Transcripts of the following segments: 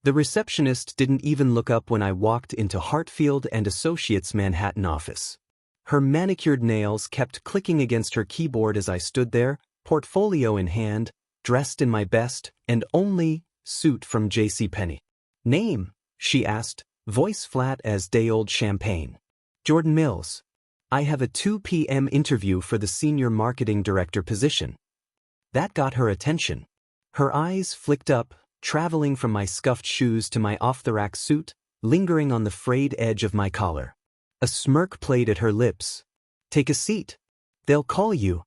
The receptionist didn't even look up when I walked into Hartfield and Associates' Manhattan office. Her manicured nails kept clicking against her keyboard as I stood there, portfolio in hand, dressed in my best and only suit from JCPenney. "Name?" she asked, voice flat as day-old champagne. "Jordan Mills. I have a 2 p.m. interview for the senior marketing director position." That got her attention. Her eyes flicked up, traveling from my scuffed shoes to my off-the-rack suit, lingering on the frayed edge of my collar. A smirk played at her lips. "Take a seat. They'll call you."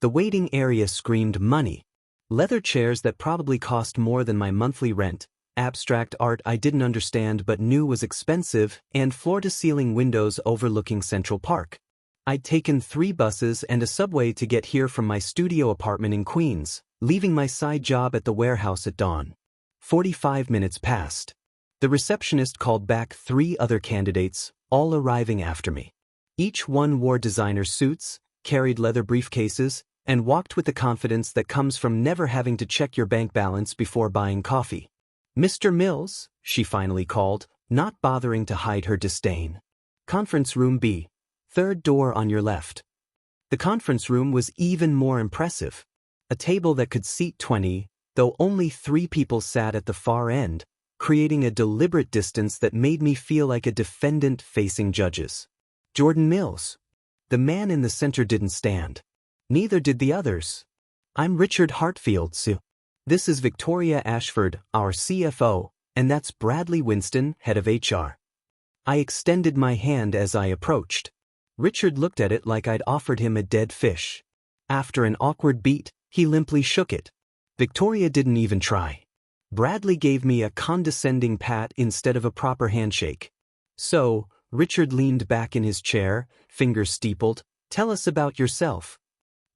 The waiting area screamed money. Leather chairs that probably cost more than my monthly rent, abstract art I didn't understand but knew was expensive, and floor-to-ceiling windows overlooking Central Park. I'd taken 3 buses and a subway to get here from my studio apartment in Queens, leaving my side job at the warehouse at dawn. 45 minutes passed. The receptionist called back 3 other candidates, all arriving after me. Each one wore designer suits, carried leather briefcases, and walked with the confidence that comes from never having to check your bank balance before buying coffee. "Mr. Mills," she finally called, not bothering to hide her disdain. "Conference room B. 3rd door on your left." The conference room was even more impressive. A table that could seat 20, though only 3 people sat at the far end, creating a deliberate distance that made me feel like a defendant facing judges. "Jordan Mills." The man in the center didn't stand. Neither did the others. "I'm Richard Hartfield, Sue. This is Victoria Ashford, our CFO, and that's Bradley Winston, head of HR." I extended my hand as I approached. Richard looked at it like I'd offered him a dead fish. After an awkward beat, he limply shook it. Victoria didn't even try. Bradley gave me a condescending pat instead of a proper handshake. "So," Richard leaned back in his chair, fingers steepled, "tell us about yourself."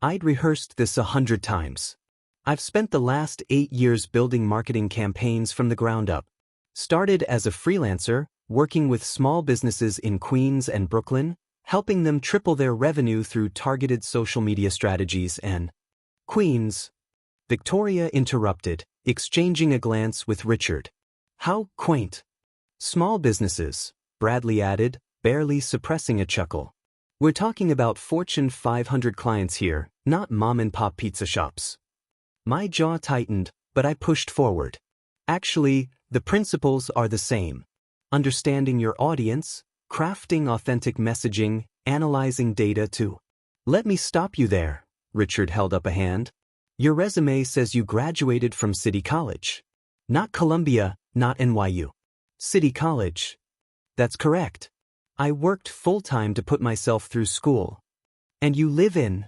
I'd rehearsed this 100 times. I've spent the last 8 years building marketing campaigns from the ground up. Started as a freelancer, working with small businesses in Queens and Brooklyn, helping them triple their revenue through targeted social media strategies and Queens. Victoria interrupted, exchanging a glance with Richard. "How quaint." "Small businesses," Bradley added, barely suppressing a chuckle. "We're talking about Fortune 500 clients here, not mom-and-pop pizza shops." My jaw tightened, but I pushed forward. "Actually, the principles are the same. Understanding your audience, crafting authentic messaging, analyzing data too." "Let me stop you there," Richard held up a hand. "Your resume says you graduated from City College. Not Columbia, not NYU. City College." "That's correct. I worked full-time to put myself through school." "And you live in?"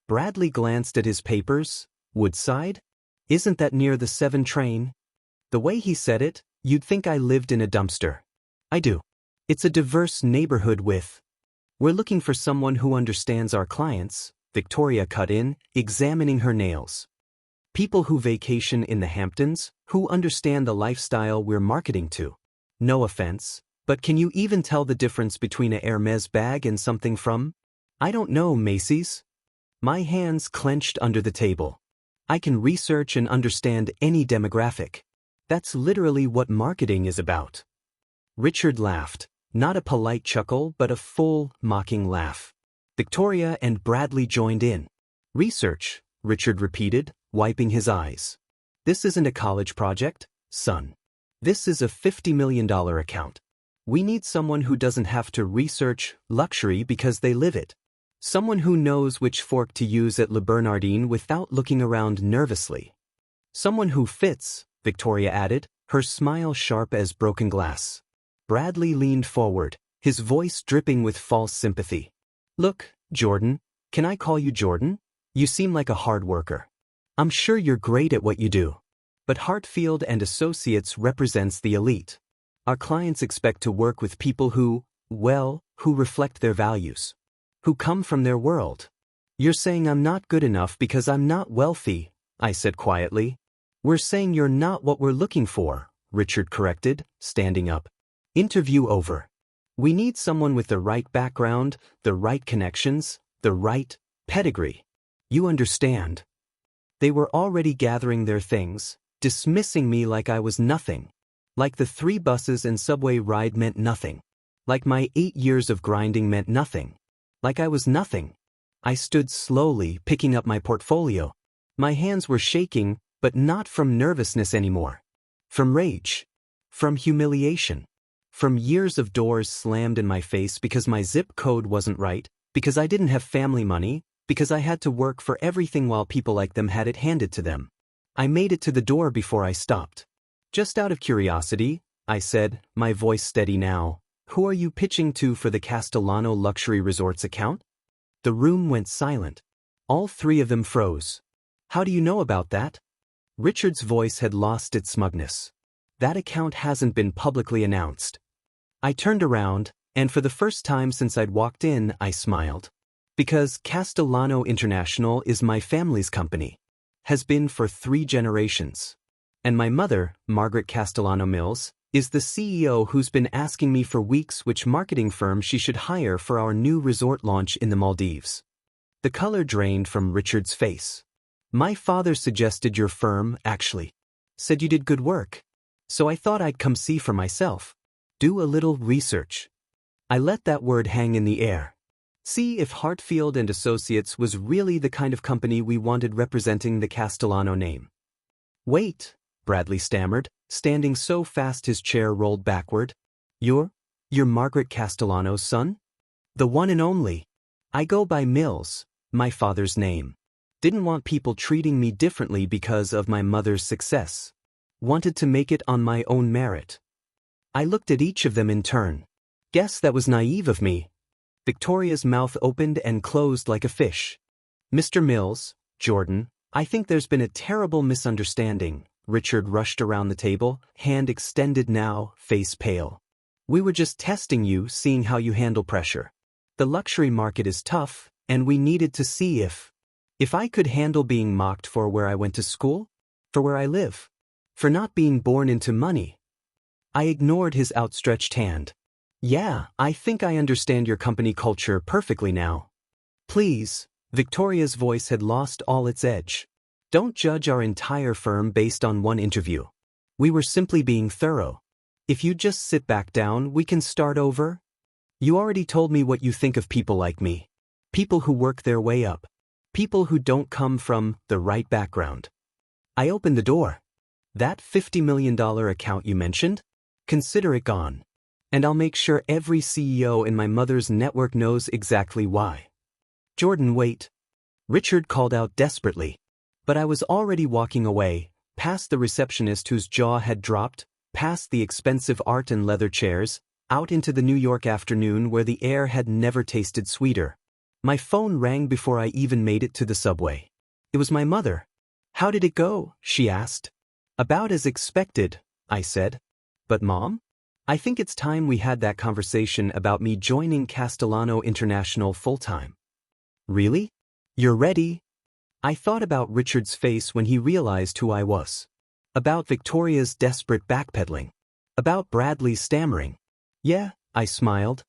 Bradley glanced at his papers. "Woodside? Isn't that near the 7 train?" The way he said it, you'd think I lived in a dumpster. "I do. It's a diverse neighborhood with—" "We're looking for someone who understands our clients," Victoria cut in, examining her nails. "People who vacation in the Hamptons, who understand the lifestyle we're marketing to. No offense, but can you even tell the difference between a Hermes bag and something from—" "I don't know, Macy's." My hands clenched under the table. "I can research and understand any demographic. That's literally what marketing is about." Richard laughed, not a polite chuckle but a full, mocking laugh. Victoria and Bradley joined in. "Research," Richard repeated, wiping his eyes. "This isn't a college project, son. This is a $50 million account. We need someone who doesn't have to research luxury because they live it. Someone who knows which fork to use at Le Bernardin without looking around nervously. Someone who fits," Victoria added, her smile sharp as broken glass. Bradley leaned forward, his voice dripping with false sympathy. "Look, Jordan, can I call you Jordan? You seem like a hard worker. I'm sure you're great at what you do. But Hartfield and Associates represents the elite. Our clients expect to work with people who reflect their values. Who come from their world." "You're saying I'm not good enough because I'm not wealthy," I said quietly. "We're saying you're not what we're looking for," Richard corrected, standing up. "Interview over. We need someone with the right background, the right connections, the right pedigree. You understand." They were already gathering their things, dismissing me like I was nothing. Like the 3 buses and subway ride meant nothing. Like my 8 years of grinding meant nothing. Like I was nothing. I stood slowly, picking up my portfolio. My hands were shaking, but not from nervousness anymore. From rage. From humiliation. From years of doors slammed in my face because my zip code wasn't right, because I didn't have family money, because I had to work for everything while people like them had it handed to them. I made it to the door before I stopped. Just out of curiosity, I said, my voice steady now, who are you pitching to for the Castellano Luxury Resorts account? The room went silent. All 3 of them froze. How do you know about that? Richard's voice had lost its smugness. That account hasn't been publicly announced. I turned around, and for the first time since I'd walked in, I smiled. Because Castellano International is my family's company. Has been for 3 generations. And my mother, Margaret Castellano Mills, is the CEO who's been asking me for weeks which marketing firm she should hire for our new resort launch in the Maldives. The color drained from Richard's face. My father suggested your firm, actually. Said you did good work. So I thought I'd come see for myself. Do a little research. I let that word hang in the air. See if Hartfield and Associates was really the kind of company we wanted representing the Castellano name. Wait, Bradley stammered, standing so fast his chair rolled backward. You're Margaret Castellano's son? The one and only. I go by Mills, my father's name. Didn't want people treating me differently because of my mother's success. Wanted to make it on my own merit. I looked at each of them in turn. Guess that was naive of me. Victoria's mouth opened and closed like a fish. Mr. Mills, Jordan, I think there's been a terrible misunderstanding. Richard rushed around the table, hand extended now, face pale. We were just testing you, seeing how you handle pressure. The luxury market is tough, and we needed to see if I could handle being mocked for where I went to school, for where I live, for not being born into money. I ignored his outstretched hand. Yeah, I think I understand your company culture perfectly now. Please, Victoria's voice had lost all its edge. Don't judge our entire firm based on one interview. We were simply being thorough. If you just sit back down, we can start over. You already told me what you think of people like me. People who work their way up. People who don't come from the right background. I opened the door. That $50 million account you mentioned? Consider it gone. And I'll make sure every CEO in my mother's network knows exactly why. Jordan, wait. Richard called out desperately. But I was already walking away, past the receptionist whose jaw had dropped, past the expensive art and leather chairs, out into the New York afternoon where the air had never tasted sweeter. My phone rang before I even made it to the subway. It was my mother. How did it go? She asked. About as expected, I said. But Mom? I think it's time we had that conversation about me joining Castellano International full-time. Really? You're ready? I thought about Richard's face when he realized who I was. About Victoria's desperate backpedaling. About Bradley's stammering. Yeah, I smiled.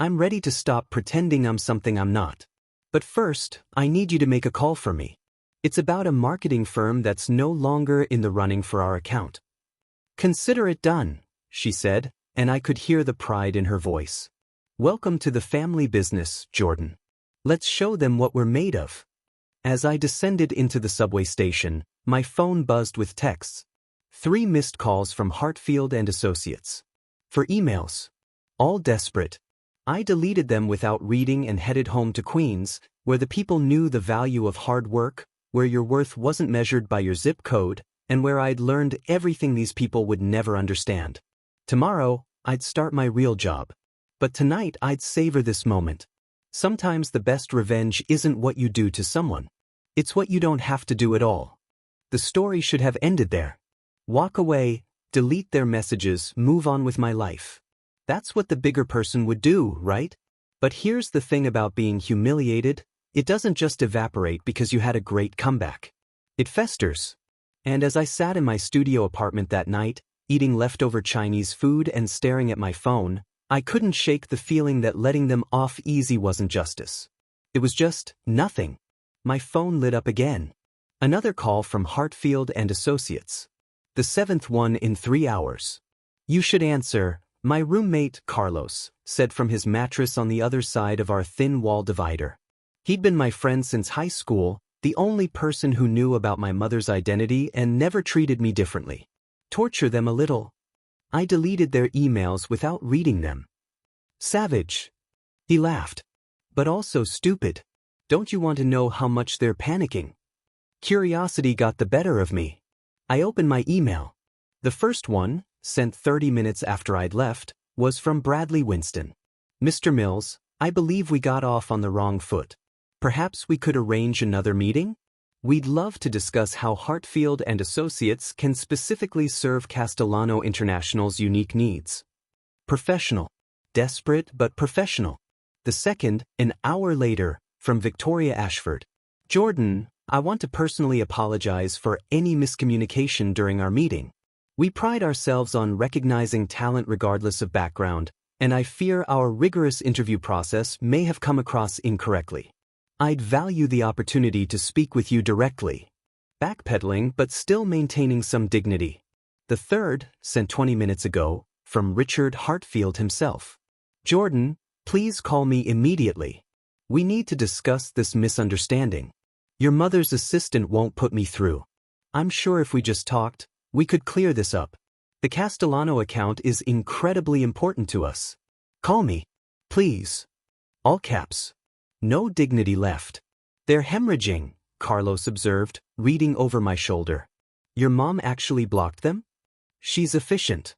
I'm ready to stop pretending I'm something I'm not. But first, I need you to make a call for me. It's about a marketing firm that's no longer in the running for our account. Consider it done, she said, and I could hear the pride in her voice. Welcome to the family business, Jordan. Let's show them what we're made of. As I descended into the subway station, my phone buzzed with texts. 3 missed calls from Hartfield and Associates. 4 emails. All desperate. I deleted them without reading and headed home to Queens, where the people knew the value of hard work, where your worth wasn't measured by your zip code, and where I'd learned everything these people would never understand. Tomorrow, I'd start my real job. But tonight I'd savor this moment. Sometimes the best revenge isn't what you do to someone. It's what you don't have to do at all. The story should have ended there. Walk away, delete their messages, move on with my life. That's what the bigger person would do, right? But here's the thing about being humiliated. It doesn't just evaporate because you had a great comeback. It festers. And as I sat in my studio apartment that night, eating leftover Chinese food and staring at my phone, I couldn't shake the feeling that letting them off easy wasn't justice. It was just nothing. My phone lit up again. Another call from Hartfield and Associates. The 7th one in 3 hours. You should answer, my roommate, Carlos, said from his mattress on the other side of our thin wall divider. He'd been my friend since high school, the only person who knew about my mother's identity and never treated me differently. Torture them a little. I deleted their emails without reading them. Savage. He laughed. But also stupid. Don't you want to know how much they're panicking? Curiosity got the better of me. I opened my email. The first one, sent 30 minutes after I'd left, was from Bradley Winston. Mr. Mills, I believe we got off on the wrong foot. Perhaps we could arrange another meeting? We'd love to discuss how Hartfield and Associates can specifically serve Castellano International's unique needs. Professional. Desperate but professional. The second, an hour later, from Victoria Ashford. Jordan, I want to personally apologize for any miscommunication during our meeting. We pride ourselves on recognizing talent regardless of background, and I fear our rigorous interview process may have come across incorrectly. I'd value the opportunity to speak with you directly. Backpedaling but still maintaining some dignity. The third, sent 20 minutes ago, from Richard Hartfield himself. Jordan, please call me immediately. We need to discuss this misunderstanding. Your mother's assistant won't put me through. I'm sure if we just talked, we could clear this up. The Castellano account is incredibly important to us. Call me. Please. All caps. No dignity left. They're hemorrhaging, Carlos observed, reading over my shoulder. Your mom actually blocked them? She's efficient.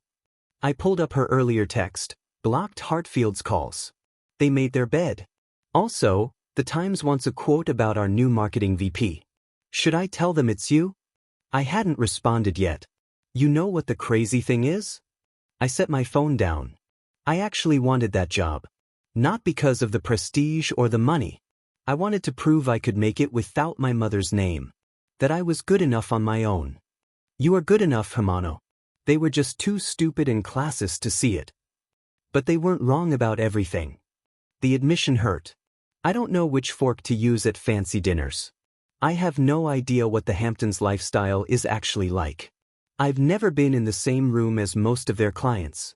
I pulled up her earlier text, blocked Hartfield's calls. They made their bed. Also, the Times wants a quote about our new marketing VP. Should I tell them it's you? I hadn't responded yet. You know what the crazy thing is? I set my phone down. I actually wanted that job. Not because of the prestige or the money. I wanted to prove I could make it without my mother's name. That I was good enough on my own. You are good enough, Hermano. They were just too stupid and classist to see it. But they weren't wrong about everything. The admission hurt. I don't know which fork to use at fancy dinners. I have no idea what the Hamptons lifestyle is actually like. I've never been in the same room as most of their clients.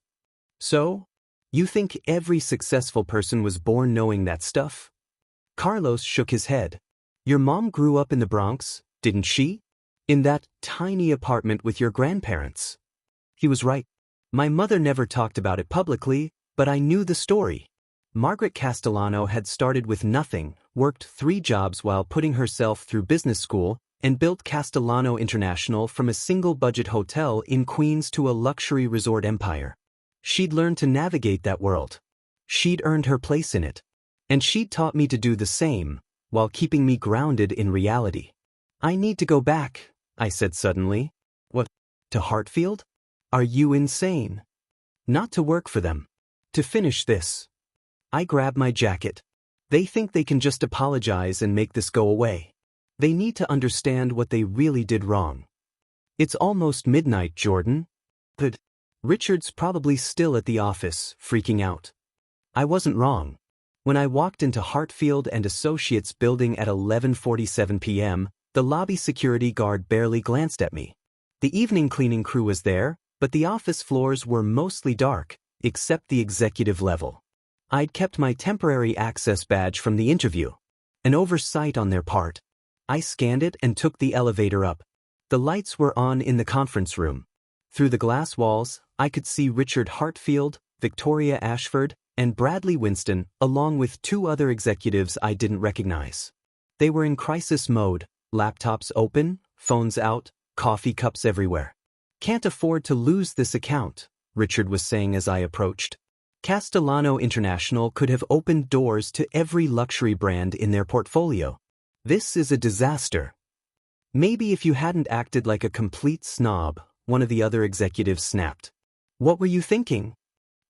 So? You think every successful person was born knowing that stuff? Carlos shook his head. Your mom grew up in the Bronx, didn't she? In that tiny apartment with your grandparents. He was right. My mother never talked about it publicly, but I knew the story. Margaret Castellano had started with nothing, worked 3 jobs while putting herself through business school, and built Castellano International from a single-budget hotel in Queens to a luxury resort empire. She'd learned to navigate that world. She'd earned her place in it. And she'd taught me to do the same, while keeping me grounded in reality. I need to go back, I said suddenly. What? To Hartfield? Are you insane? Not to work for them. To finish this. I grab my jacket. They think they can just apologize and make this go away. They need to understand what they really did wrong. It's almost midnight, Jordan. But Richard's probably still at the office, freaking out. I wasn't wrong. When I walked into Hartfield and Associates building at 11:47 p.m., the lobby security guard barely glanced at me. The evening cleaning crew was there, but the office floors were mostly dark, except the executive level. I'd kept my temporary access badge from the interview. An oversight on their part. I scanned it and took the elevator up. The lights were on in the conference room. Through the glass walls, I could see Richard Hartfield, Victoria Ashford, and Bradley Winston, along with 2 other executives I didn't recognize. They were in crisis mode, laptops open, phones out, coffee cups everywhere. Can't afford to lose this account, Richard was saying as I approached. Castellano International could have opened doors to every luxury brand in their portfolio. This is a disaster. Maybe if you hadn't acted like a complete snob, one of the other executives snapped. What were you thinking?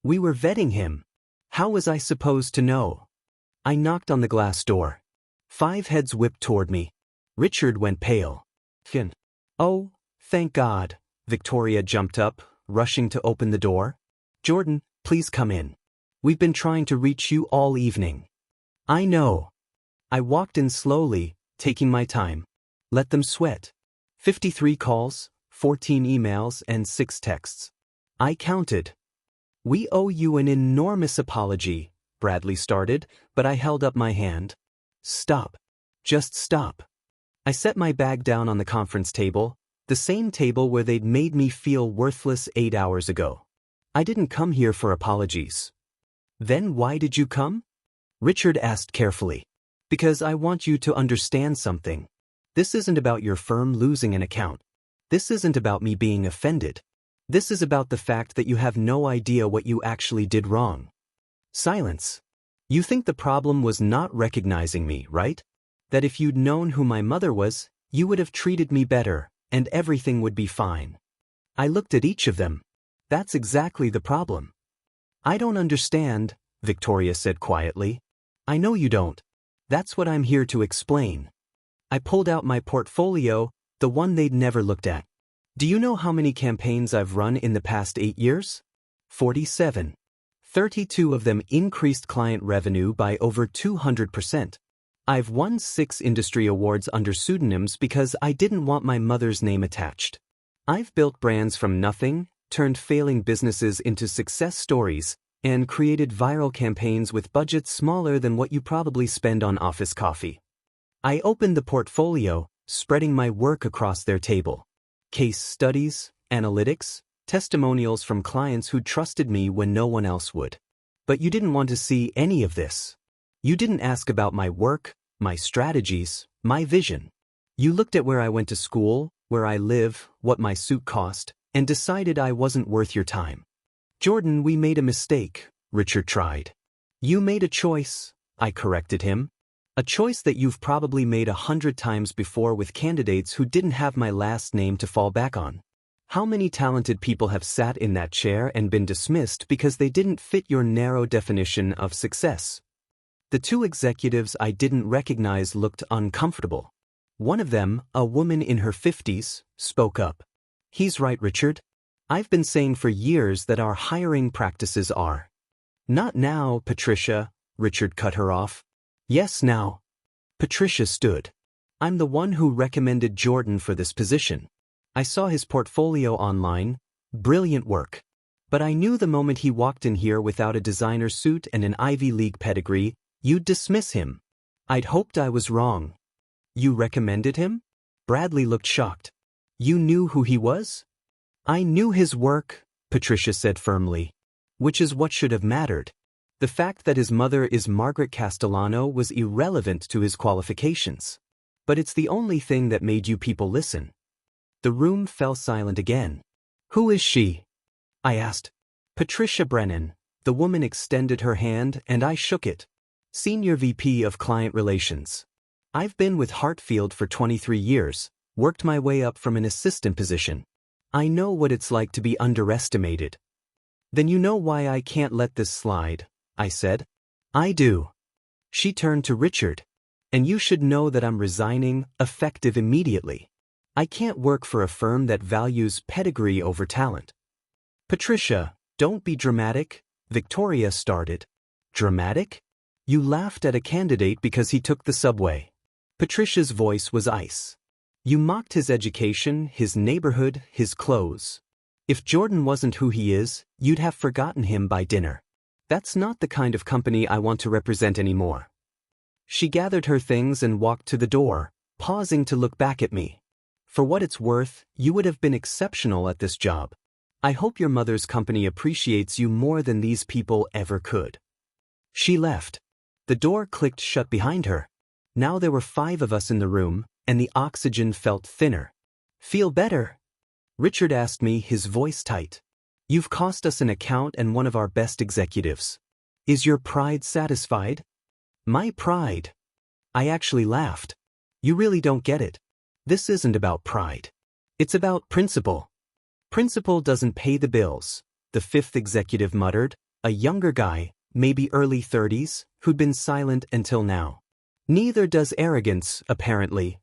We were vetting him. How was I supposed to know? I knocked on the glass door. 5 heads whipped toward me. Richard went pale. Oh, thank God. Victoria jumped up, rushing to open the door. Jordan, please come in. We've been trying to reach you all evening. I know. I walked in slowly, taking my time. Let them sweat. 53 calls, 14 emails, and 6 texts. I counted. We owe you an enormous apology, Bradley started, but I held up my hand. Stop. Just stop. I set my bag down on the conference table, the same table where they'd made me feel worthless 8 hours ago. I didn't come here for apologies. Then why did you come? Richard asked carefully. Because I want you to understand something. This isn't about your firm losing an account. This isn't about me being offended. This is about the fact that you have no idea what you actually did wrong. Silence. You think the problem was not recognizing me, right? That if you'd known who my mother was, you would have treated me better, and everything would be fine. I looked at each of them. That's exactly the problem. I don't understand, Victoria said quietly. I know you don't. That's what I'm here to explain. I pulled out my portfolio, the one they'd never looked at. Do you know how many campaigns I've run in the past 8 years? 47. 32 of them increased client revenue by over 200%. I've won 6 industry awards under pseudonyms because I didn't want my mother's name attached. I've built brands from nothing, turned failing businesses into success stories, and created viral campaigns with budgets smaller than what you probably spend on office coffee. I opened the portfolio, spreading my work across their table. Case studies, analytics, testimonials from clients who trusted me when no one else would. But you didn't want to see any of this. You didn't ask about my work, my strategies, my vision. You looked at where I went to school, where I live, what my suit cost, and decided I wasn't worth your time. Jordan, we made a mistake, Richard tried. You made a choice, I corrected him. A choice that you've probably made 100 times before with candidates who didn't have my last name to fall back on. How many talented people have sat in that chair and been dismissed because they didn't fit your narrow definition of success? The 2 executives I didn't recognize looked uncomfortable. One of them, a woman in her 50s, spoke up. He's right, Richard. I've been saying for years that our hiring practices are. Not now, Patricia, Richard cut her off. Yes, now. Patricia stood. I'm the one who recommended Jordan for this position. I saw his portfolio online. Brilliant work. But I knew the moment he walked in here without a designer suit and an Ivy League pedigree, you'd dismiss him. I'd hoped I was wrong. You recommended him? Bradley looked shocked. You knew who he was? I knew his work, Patricia said firmly. Which is what should have mattered. The fact that his mother is Margaret Castellano was irrelevant to his qualifications. But it's the only thing that made you people listen. The room fell silent again. Who is she? I asked. Patricia Brennan. The woman extended her hand and I shook it. Senior VP of Client Relations. I've been with Hartfield for 23 years, worked my way up from an assistant position. I know what it's like to be underestimated. Then you know why I can't let this slide, I said. I do. She turned to Richard. And you should know that I'm resigning, effective immediately. I can't work for a firm that values pedigree over talent. Patricia, don't be dramatic, Victoria started. Dramatic? You laughed at a candidate because he took the subway. Patricia's voice was ice. You mocked his education, his neighborhood, his clothes. If Jordan wasn't who he is, you'd have forgotten him by dinner. That's not the kind of company I want to represent anymore. She gathered her things and walked to the door, pausing to look back at me. For what it's worth, you would have been exceptional at this job. I hope your mother's company appreciates you more than these people ever could. She left. The door clicked shut behind her. Now there were 5 of us in the room, and the oxygen felt thinner. Feel better? Richard asked me, his voice tight. You've cost us an account and one of our best executives. Is your pride satisfied? My pride? I actually laughed. You really don't get it. This isn't about pride. It's about principle. Principle doesn't pay the bills, the 5th executive muttered, a younger guy, maybe early 30s, who'd been silent until now. Neither does arrogance, apparently.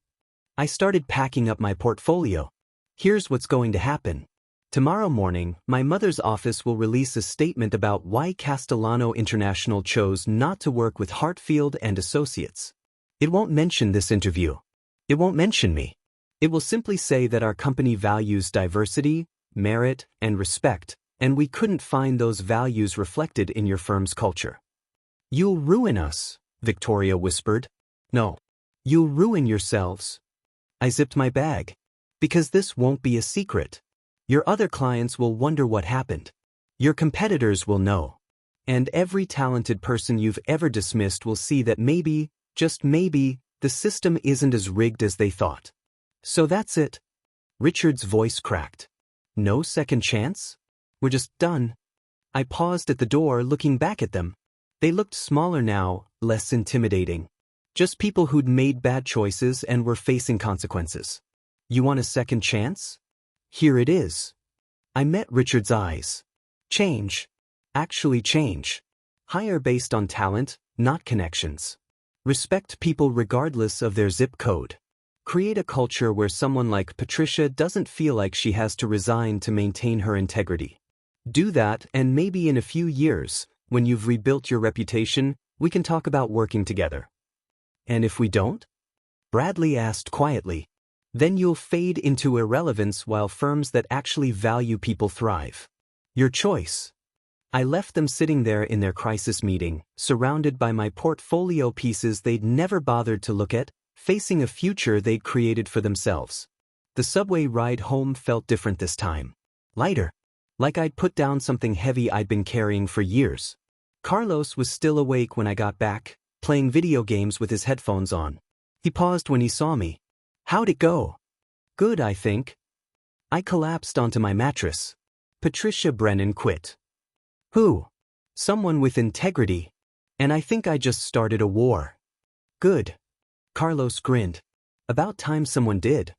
I started packing up my portfolio. Here's what's going to happen. Tomorrow morning, my mother's office will release a statement about why Castellano International chose not to work with Hartfield and Associates. It won't mention this interview. It won't mention me. It will simply say that our company values diversity, merit, and respect, and we couldn't find those values reflected in your firm's culture. You'll ruin us, Victoria whispered. No. You'll ruin yourselves. I zipped my bag. Because this won't be a secret. Your other clients will wonder what happened. Your competitors will know. And every talented person you've ever dismissed will see that maybe, just maybe, the system isn't as rigged as they thought. So that's it. Richard's voice cracked. No second chance? We're just done. I paused at the door, looking back at them. They looked smaller now, less intimidating. Just people who'd made bad choices and were facing consequences. You want a second chance? Here it is. I met Richard's eyes. Change. Actually change. Hire based on talent, not connections. Respect people regardless of their zip code. Create a culture where someone like Patricia doesn't feel like she has to resign to maintain her integrity. Do that, and maybe in a few years, when you've rebuilt your reputation, we can talk about working together. And if we don't? Bradley asked quietly. Then you'll fade into irrelevance while firms that actually value people thrive. Your choice. I left them sitting there in their crisis meeting, surrounded by my portfolio pieces they'd never bothered to look at, facing a future they'd created for themselves. The subway ride home felt different this time. Lighter. Like I'd put down something heavy I'd been carrying for years. Carlos was still awake when I got back, playing video games with his headphones on. He paused when he saw me. How'd it go? Good, I think. I collapsed onto my mattress. Patricia Brennan quit. Who? Someone with integrity. And I think I just started a war. Good. Carlos grinned. About time someone did.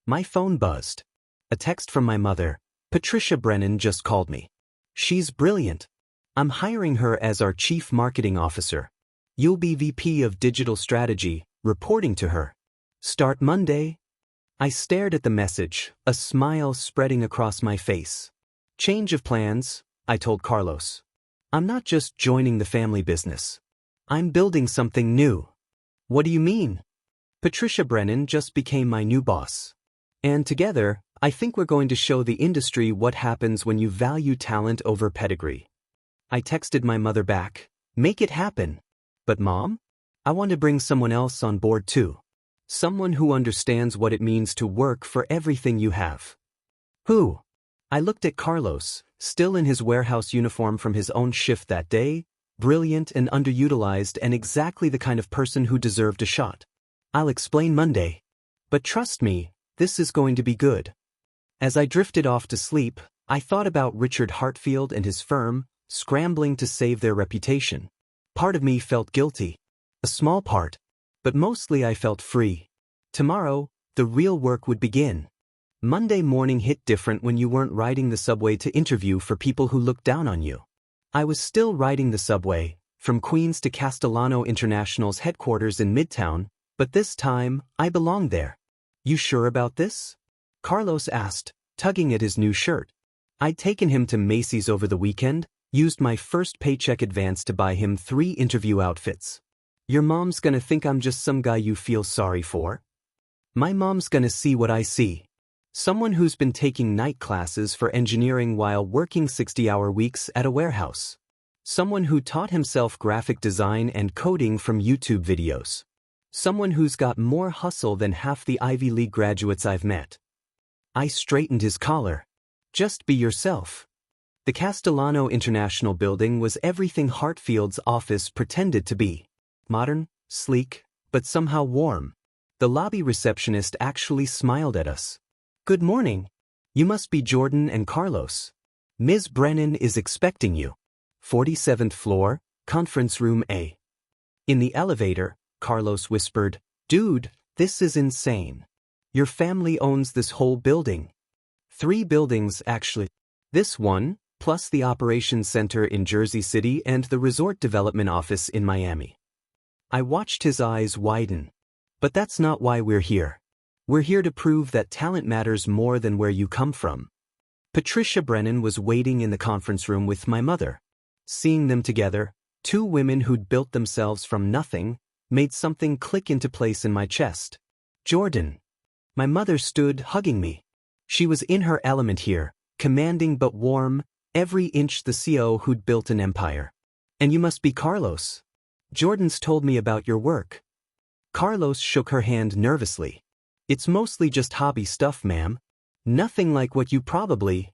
My phone buzzed. A text from my mother. Patricia Brennan just called me. She's brilliant. I'm hiring her as our chief marketing officer. You'll be VP of digital strategy, reporting to her. Start Monday? I stared at the message, a smile spreading across my face. Change of plans, I told Carlos. I'm not just joining the family business. I'm building something new. What do you mean? Patricia Brennan just became my new boss. And together, I think we're going to show the industry what happens when you value talent over pedigree. I texted my mother back. Make it happen. But Mom? I want to bring someone else on board too. Someone who understands what it means to work for everything you have. Who? I looked at Carlos, still in his warehouse uniform from his own shift that day, brilliant and underutilized and exactly the kind of person who deserved a shot. I'll explain Monday. But trust me, this is going to be good. As I drifted off to sleep, I thought about Richard Hartfield and his firm, scrambling to save their reputation. Part of me felt guilty. A small part. But mostly I felt free. Tomorrow, the real work would begin. Monday morning hit different when you weren't riding the subway to interview for people who looked down on you. I was still riding the subway, from Queens to Castellano International's headquarters in Midtown, but this time, I belonged there. You sure about this? Carlos asked, tugging at his new shirt. I'd taken him to Macy's over the weekend, used my first paycheck advance to buy him 3 interview outfits. Your mom's gonna think I'm just some guy you feel sorry for? My mom's gonna see what I see. Someone who's been taking night classes for engineering while working 60-hour weeks at a warehouse. Someone who taught himself graphic design and coding from YouTube videos. Someone who's got more hustle than half the Ivy League graduates I've met. I straightened his collar. Just be yourself. The Castellano International building was everything Hartfield's office pretended to be. Modern, sleek, but somehow warm. The lobby receptionist actually smiled at us. Good morning. You must be Jordan and Carlos. Ms. Brennan is expecting you. 47th floor, conference room A. In the elevator, Carlos whispered, Dude, this is insane. Your family owns this whole building. 3 buildings actually. This one, plus the operations center in Jersey City and the resort development office in Miami. I watched his eyes widen. But that's not why we're here. We're here to prove that talent matters more than where you come from. Patricia Brennan was waiting in the conference room with my mother. Seeing them together, 2 women who'd built themselves from nothing, made something click into place in my chest. Jordan. My mother stood hugging me. She was in her element here, commanding but warm, every inch the CO who'd built an empire. And you must be Carlos. Jordan's told me about your work. Carlos shook her hand nervously. It's mostly just hobby stuff, ma'am. Nothing like what you probably...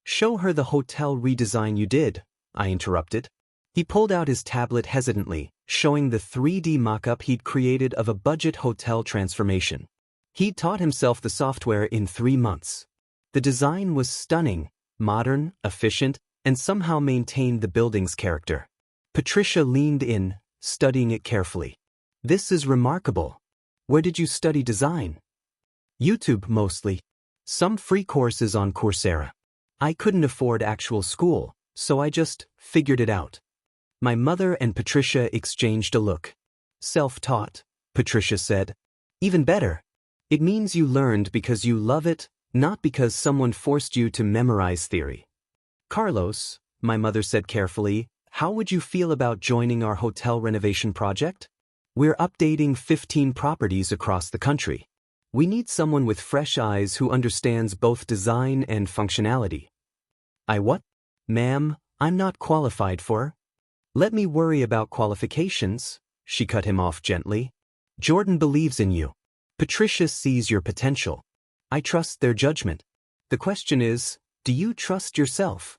Show her the hotel redesign you did, I interrupted. He pulled out his tablet hesitantly, showing the 3D mock-up he'd created of a budget hotel transformation. He'd taught himself the software in 3 months. The design was stunning, modern, efficient, and somehow maintained the building's character. Patricia leaned in, studying it carefully. This is remarkable. Where did you study design? YouTube mostly. Some free courses on Coursera. I couldn't afford actual school, so I just figured it out. My mother and Patricia exchanged a look. Self-taught, Patricia said. Even better. It means you learned because you love it, not because someone forced you to memorize theory. Carlos, my mother said carefully, how would you feel about joining our hotel renovation project? We're updating 15 properties across the country. We need someone with fresh eyes who understands both design and functionality. I what? Ma'am, I'm not qualified for. Let me worry about qualifications, she cut him off gently. Jordan believes in you. Patricia sees your potential. I trust their judgment. The question is, do you trust yourself?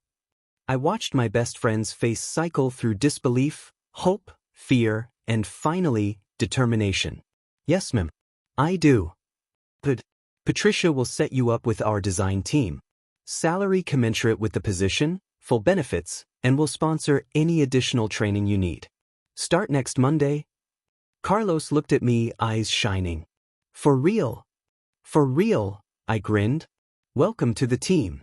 I watched my best friend's face cycle through disbelief, hope, fear, and finally, determination. Yes, ma'am. I do. Good. Patricia will set you up with our design team. Salary commensurate with the position, full benefits, and will sponsor any additional training you need. Start next Monday. Carlos looked at me, eyes shining. For real? For real, I grinned. Welcome to the team.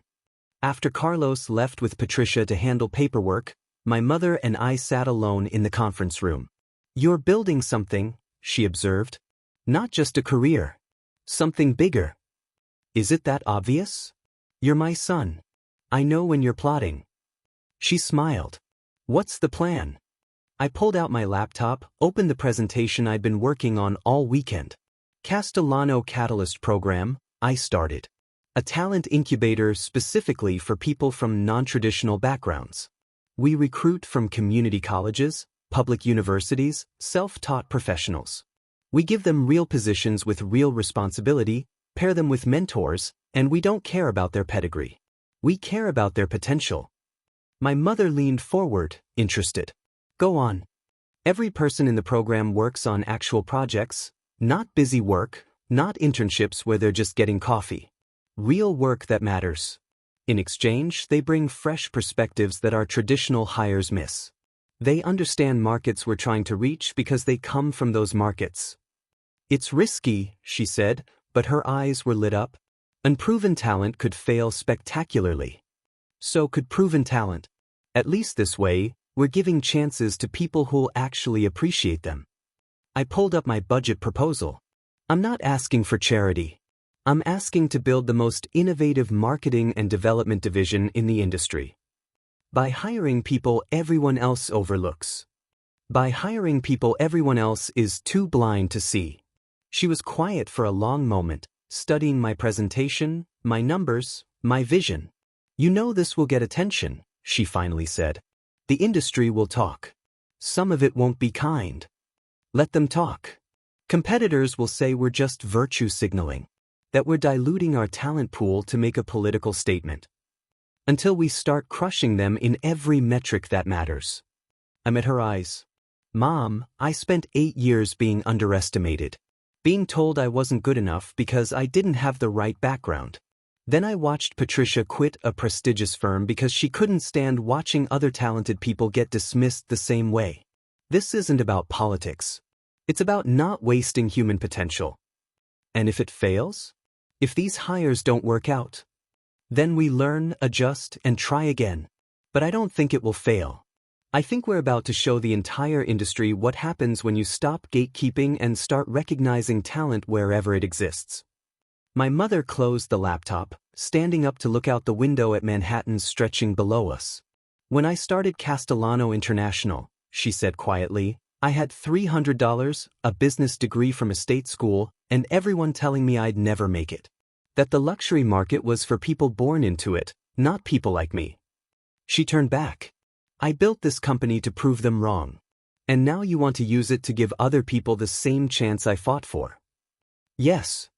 After Carlos left with Patricia to handle paperwork, my mother and I sat alone in the conference room. You're building something, she observed. Not just a career. Something bigger. Is it that obvious? You're my son. I know when you're plotting. She smiled. What's the plan? I pulled out my laptop, opened the presentation I'd been working on all weekend. Castellano Catalyst Program, I started. A talent incubator specifically for people from non-traditional backgrounds. We recruit from community colleges, public universities, self-taught professionals. We give them real positions with real responsibility, pair them with mentors, and we don't care about their pedigree. We care about their potential. My mother leaned forward, interested. Go on. Every person in the program works on actual projects, not busy work, not internships where they're just getting coffee. Real work that matters. In exchange, they bring fresh perspectives that our traditional hires miss. They understand markets we're trying to reach because they come from those markets. It's risky, she said, but her eyes were lit up. Unproven talent could fail spectacularly. So could proven talent. At least this way, we're giving chances to people who'll actually appreciate them. I pulled up my budget proposal. I'm not asking for charity. I'm asking to build the most innovative marketing and development division in the industry. By hiring people everyone else overlooks. By hiring people everyone else is too blind to see. She was quiet for a long moment, studying my presentation, my numbers, my vision. You know this will get attention, she finally said. The industry will talk. Some of it won't be kind. Let them talk. Competitors will say we're just virtue signaling, that we're diluting our talent pool to make a political statement. Until we start crushing them in every metric that matters. I met her eyes. Mom, I spent 8 years being underestimated. Being told I wasn't good enough because I didn't have the right background. Then I watched Patricia quit a prestigious firm because she couldn't stand watching other talented people get dismissed the same way. This isn't about politics. It's about not wasting human potential. And if it fails? If these hires don't work out? Then we learn, adjust, and try again. But I don't think it will fail. I think we're about to show the entire industry what happens when you stop gatekeeping and start recognizing talent wherever it exists. My mother closed the laptop, standing up to look out the window at Manhattan stretching below us. When I started Castellano International, she said quietly, I had $300, a business degree from a state school, and everyone telling me I'd never make it. That the luxury market was for people born into it, not people like me. She turned back. I built this company to prove them wrong. And now you want to use it to give other people the same chance I fought for. Yes.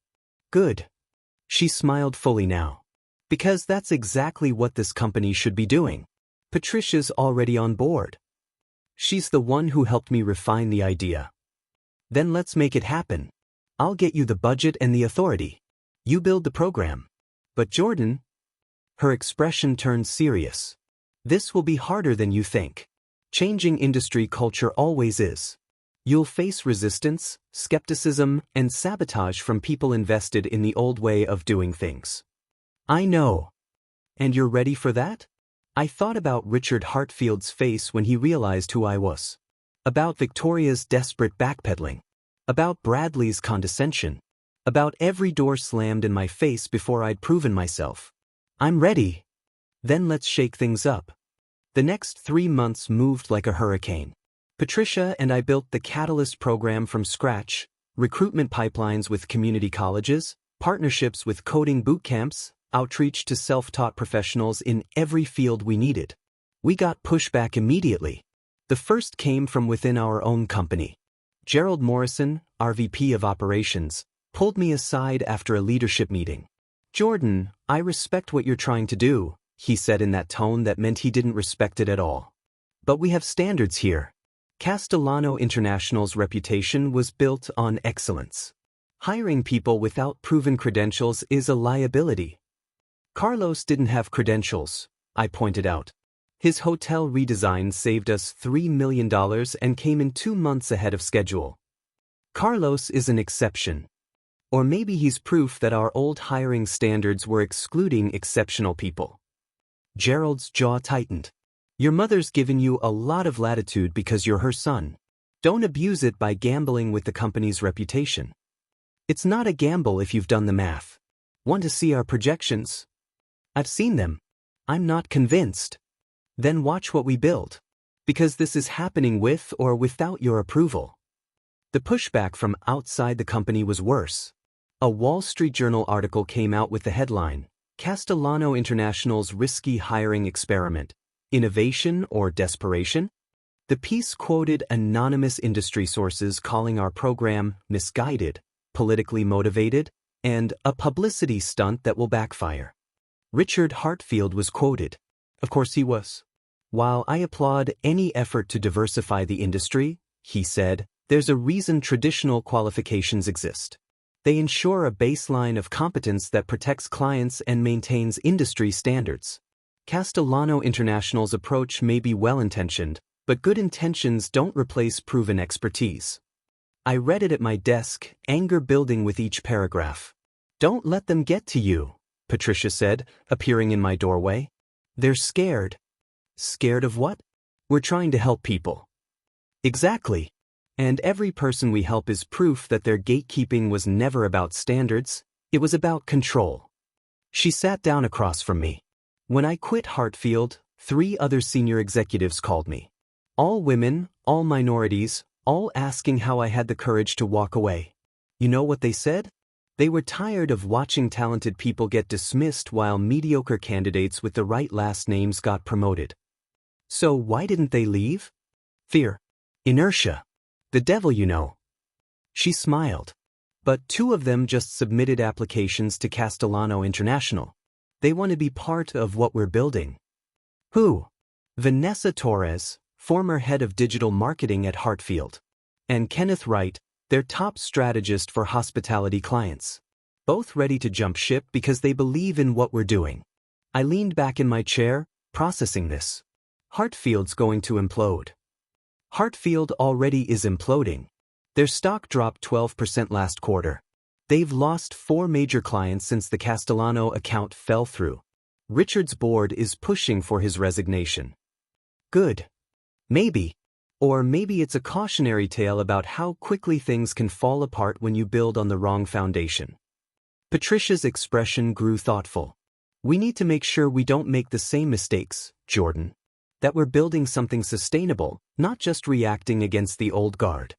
Good. She smiled fully now. Because that's exactly what this company should be doing. Patricia's already on board. She's the one who helped me refine the idea. Then let's make it happen. I'll get you the budget and the authority. You build the program. But Jordan... Her expression turned serious. This will be harder than you think. Changing industry culture always is. You'll face resistance, skepticism, and sabotage from people invested in the old way of doing things. I know. And you're ready for that? I thought about Richard Hartfield's face when he realized who I was. About Victoria's desperate backpedaling. About Bradley's condescension. About every door slammed in my face before I'd proven myself. I'm ready. Then let's shake things up. The next 3 months moved like a hurricane. Patricia and I built the Catalyst program from scratch, recruitment pipelines with community colleges, partnerships with coding boot camps, outreach to self-taught professionals in every field we needed. We got pushback immediately. The first came from within our own company. Gerald Morrison, our VP of Operations, pulled me aside after a leadership meeting. Jordan, I respect what you're trying to do, he said in that tone that meant he didn't respect it at all. But we have standards here. Castellano International's reputation was built on excellence. Hiring people without proven credentials is a liability. Carlos didn't have credentials, I pointed out. His hotel redesign saved us $3 million and came in 2 months ahead of schedule. Carlos is an exception. Or maybe he's proof that our old hiring standards were excluding exceptional people. Gerald's jaw tightened. Your mother's given you a lot of latitude because you're her son. Don't abuse it by gambling with the company's reputation. It's not a gamble if you've done the math. Want to see our projections? I've seen them. I'm not convinced. Then watch what we build. Because this is happening with or without your approval. The pushback from outside the company was worse. A Wall Street Journal article came out with the headline, Castellano International's Risky Hiring Experiment, Innovation or Desperation? The piece quoted anonymous industry sources calling our program misguided, politically motivated, and a publicity stunt that will backfire. Richard Hartfield was quoted. Of course he was. While I applaud any effort to diversify the industry, he said, there's a reason traditional qualifications exist. They ensure a baseline of competence that protects clients and maintains industry standards. Castellano International's approach may be well-intentioned, but good intentions don't replace proven expertise. I read it at my desk, anger building with each paragraph. Don't let them get to you, Patricia said, appearing in my doorway. They're scared. Scared of what? We're trying to help people. Exactly. And every person we help is proof that their gatekeeping was never about standards, it was about control. She sat down across from me. When I quit Hartfield, 3 other senior executives called me. All women, all minorities, all asking how I had the courage to walk away. You know what they said? They were tired of watching talented people get dismissed while mediocre candidates with the right last names got promoted. So why didn't they leave? Fear. Inertia. The devil, you know. She smiled. But 2 of them just submitted applications to Castellano International. They want to be part of what we're building. Who? Vanessa Torres, former head of digital marketing at Hartfield. And Kenneth Wright, their top strategist for hospitality clients. Both ready to jump ship because they believe in what we're doing. I leaned back in my chair, processing this. Hartfield's going to implode. Hartfield already is imploding. Their stock dropped 12% last quarter. They've lost 4 major clients since the Castellano account fell through. Richard's board is pushing for his resignation. Good. Maybe. Or maybe it's a cautionary tale about how quickly things can fall apart when you build on the wrong foundation. Patricia's expression grew thoughtful. We need to make sure we don't make the same mistakes, Jordan. That we're building something sustainable, not just reacting against the old guard.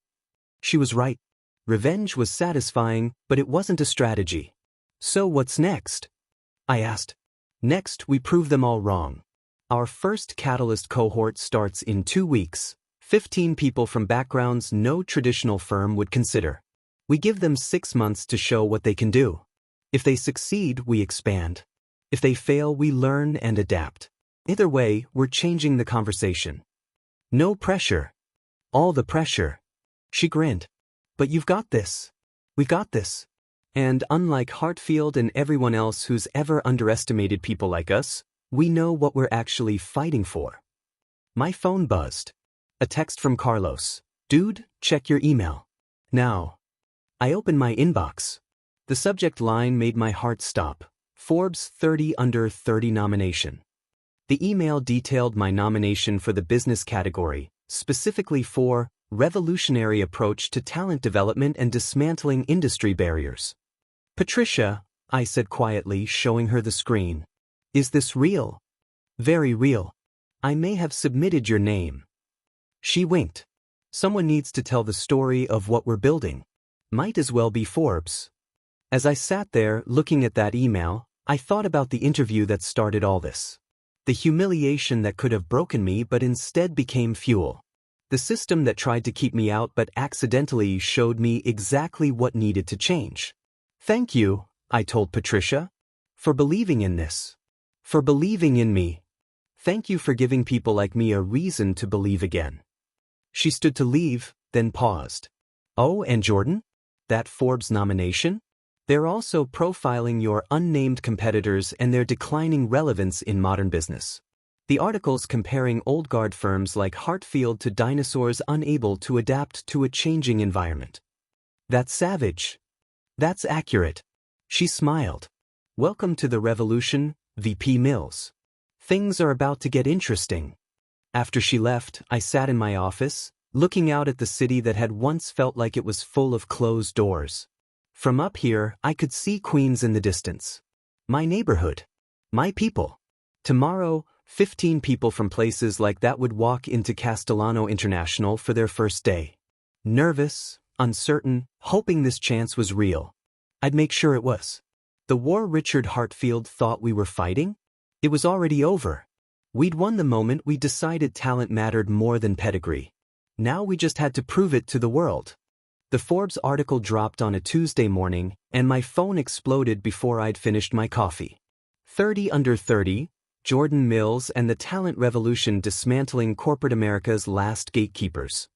She was right. Revenge was satisfying, but it wasn't a strategy. So what's next? I asked. Next, we prove them all wrong. Our first Catalyst cohort starts in 2 weeks. 15 people from backgrounds no traditional firm would consider. We give them 6 months to show what they can do. If they succeed, we expand. If they fail, we learn and adapt. Either way, we're changing the conversation. No pressure. All the pressure. She grinned. But you've got this. We've got this. And unlike Hartfield and everyone else who's ever underestimated people like us, we know what we're actually fighting for. My phone buzzed. A text from Carlos. Dude, check your email. Now. I opened my inbox. The subject line made my heart stop. Forbes 30 Under 30 nomination. The email detailed my nomination for the business category, specifically for revolutionary approach to talent development and dismantling industry barriers. Patricia, I said quietly, showing her the screen. Is this real? Very real. I may have submitted your name. She winked. Someone needs to tell the story of what we're building. Might as well be Forbes. As I sat there looking at that email, I thought about the interview that started all this. The humiliation that could have broken me but instead became fuel. The system that tried to keep me out but accidentally showed me exactly what needed to change. Thank you, I told Patricia, for believing in this. For believing in me. Thank you for giving people like me a reason to believe again. She stood to leave, then paused. Oh, and Jordan? That Forbes nomination? They're also profiling your unnamed competitors and their declining relevance in modern business. The article's comparing old guard firms like Hartfield to dinosaurs unable to adapt to a changing environment. That's savage. That's accurate. She smiled. Welcome to the revolution, VP Mills. Things are about to get interesting. After she left, I sat in my office, looking out at the city that had once felt like it was full of closed doors. From up here, I could see Queens in the distance. My neighborhood. My people. Tomorrow, 15 people from places like that would walk into Castellano International for their first day. Nervous, uncertain, hoping this chance was real. I'd make sure it was. The war Richard Hartfield thought we were fighting? It was already over. We'd won the moment we decided talent mattered more than pedigree. Now we just had to prove it to the world. The Forbes article dropped on a Tuesday morning, and my phone exploded before I'd finished my coffee. 30 Under 30, Jordan Mills and the Talent Revolution Dismantling Corporate America's Last Gatekeepers.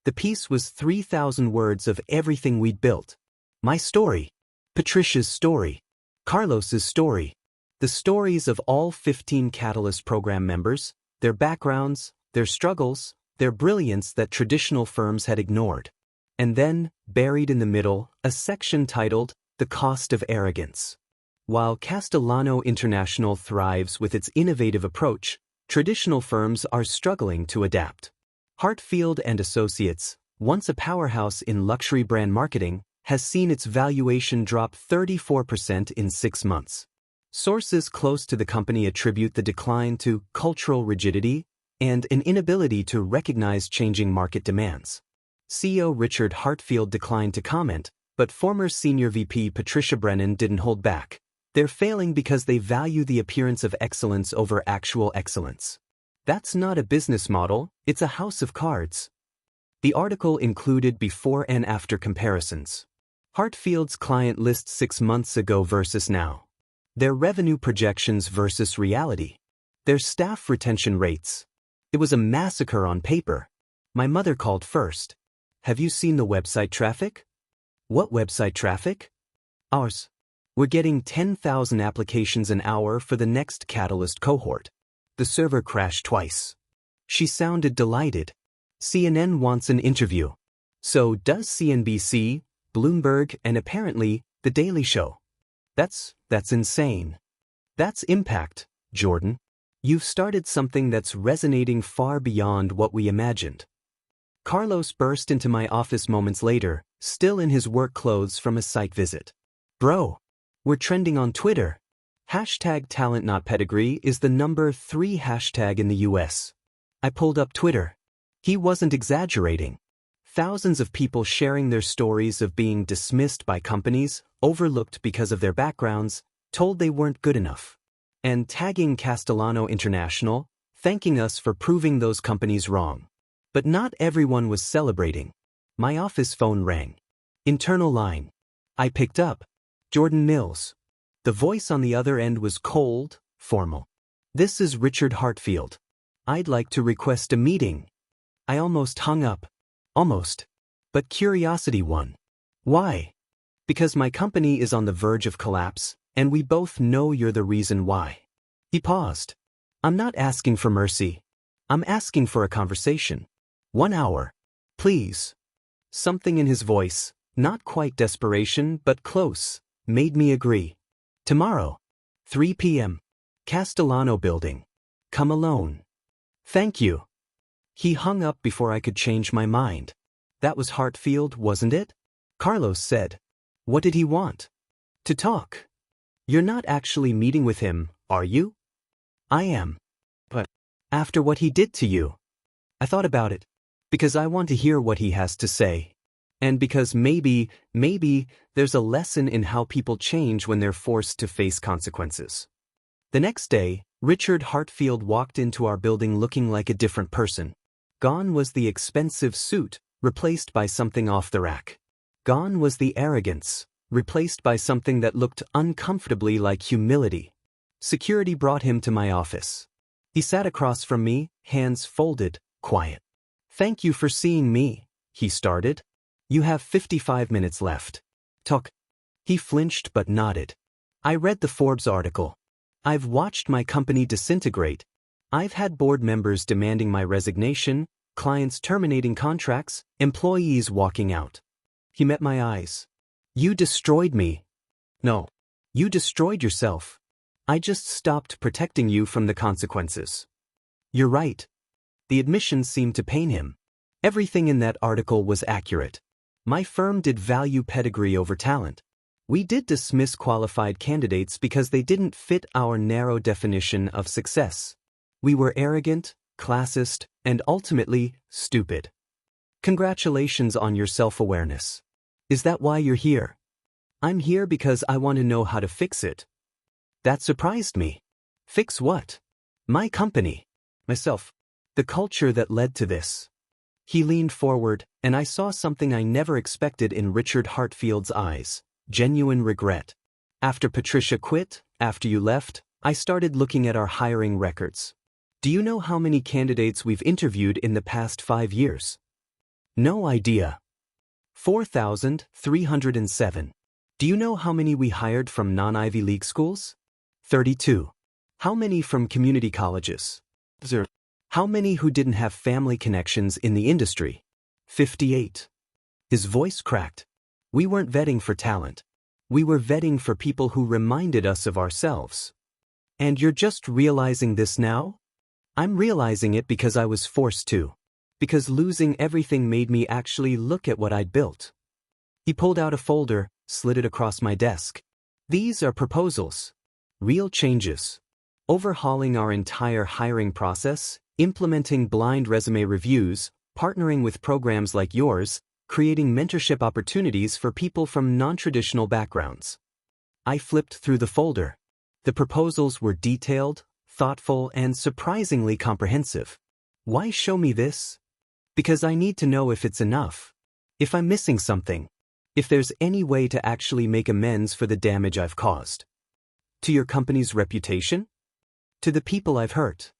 The piece was 3,000 words of everything we'd built. My story. Patricia's story. Carlos's story. The stories of all 15 Catalyst program members, their backgrounds, their struggles, their brilliance that traditional firms had ignored. And then, buried in the middle, a section titled, The Cost of Arrogance. While Castellano International thrives with its innovative approach, traditional firms are struggling to adapt. Hartfield and Associates, once a powerhouse in luxury brand marketing, has seen its valuation drop 34% in 6 months. Sources close to the company attribute the decline to cultural rigidity and an inability to recognize changing market demands. CEO Richard Hartfield declined to comment, but former Senior VP Patricia Brennan didn't hold back. They're failing because they value the appearance of excellence over actual excellence. That's not a business model, it's a house of cards. The article included before and after comparisons. Hartfield's client list 6 months ago versus now. Their revenue projections versus reality. Their staff retention rates. It was a massacre on paper. My mother called first. Have you seen the website traffic? What website traffic? Ours. We're getting 10,000 applications an hour for the next Catalyst cohort. The server crashed twice. She sounded delighted. CNN wants an interview. So does CNBC, Bloomberg, and apparently, The Daily Show. That's insane. That's impact, Jordan. You've started something that's resonating far beyond what we imagined. Carlos burst into my office moments later, still in his work clothes from a site visit. Bro, we're trending on Twitter. #TalentNotPedigree is the number 3 hashtag in the US. I pulled up Twitter. He wasn't exaggerating. Thousands of people sharing their stories of being dismissed by companies, overlooked because of their backgrounds, told they weren't good enough. And tagging Castellano International, thanking us for proving those companies wrong. But not everyone was celebrating. My office phone rang. Internal line. I picked up. Jordan Mills. The voice on the other end was cold, formal. This is Richard Hartfield. I'd like to request a meeting. I almost hung up. Almost. But curiosity won. Why? Because my company is on the verge of collapse, and we both know you're the reason why. He paused. I'm not asking for mercy. I'm asking for a conversation. 1 hour. Please. Something in his voice, not quite desperation but close, made me agree. Tomorrow. 3 p.m. Castellano Building. Come alone. Thank you. He hung up before I could change my mind. That was Hartfield, wasn't it? Carlos said. What did he want? To talk. You're not actually meeting with him, are you? I am. But after what he did to you? I thought about it. Because I want to hear what he has to say. And because maybe, there's a lesson in how people change when they're forced to face consequences. The next day, Richard Hartfield walked into our building looking like a different person. Gone was the expensive suit, replaced by something off the rack. Gone was the arrogance, replaced by something that looked uncomfortably like humility. Security brought him to my office. He sat across from me, hands folded, quiet. Thank you for seeing me, he started. You have 55 minutes left. Talk. He flinched but nodded. I read the Forbes article. I've watched my company disintegrate. I've had board members demanding my resignation, clients terminating contracts, employees walking out. He met my eyes. You destroyed me. No. You destroyed yourself. I just stopped protecting you from the consequences. You're right. The admission seemed to pain him. Everything in that article was accurate. My firm did value pedigree over talent. We did dismiss qualified candidates because they didn't fit our narrow definition of success. We were arrogant, classist, and ultimately, stupid. Congratulations on your self-awareness. Is that why you're here? I'm here because I want to know how to fix it. That surprised me. Fix what? My company. Myself. The culture that led to this. He leaned forward, and I saw something I never expected in Richard Hartfield's eyes. Genuine regret. After Patricia quit, after you left, I started looking at our hiring records. Do you know how many candidates we've interviewed in the past 5 years? No idea. 4,307. Do you know how many we hired from non-Ivy League schools? 32. How many from community colleges? 0. How many who didn't have family connections in the industry? 58. His voice cracked. We weren't vetting for talent. We were vetting for people who reminded us of ourselves. And you're just realizing this now? I'm realizing it because I was forced to. Because losing everything made me actually look at what I'd built. He pulled out a folder, slid it across my desk. These are proposals. Real changes. Overhauling our entire hiring process, implementing blind resume reviews, partnering with programs like yours, creating mentorship opportunities for people from non-traditional backgrounds. I flipped through the folder. The proposals were detailed, thoughtful, and surprisingly comprehensive. Why show me this? Because I need to know if it's enough. If I'm missing something. If there's any way to actually make amends for the damage I've caused. To your company's reputation? To the people I've hurt.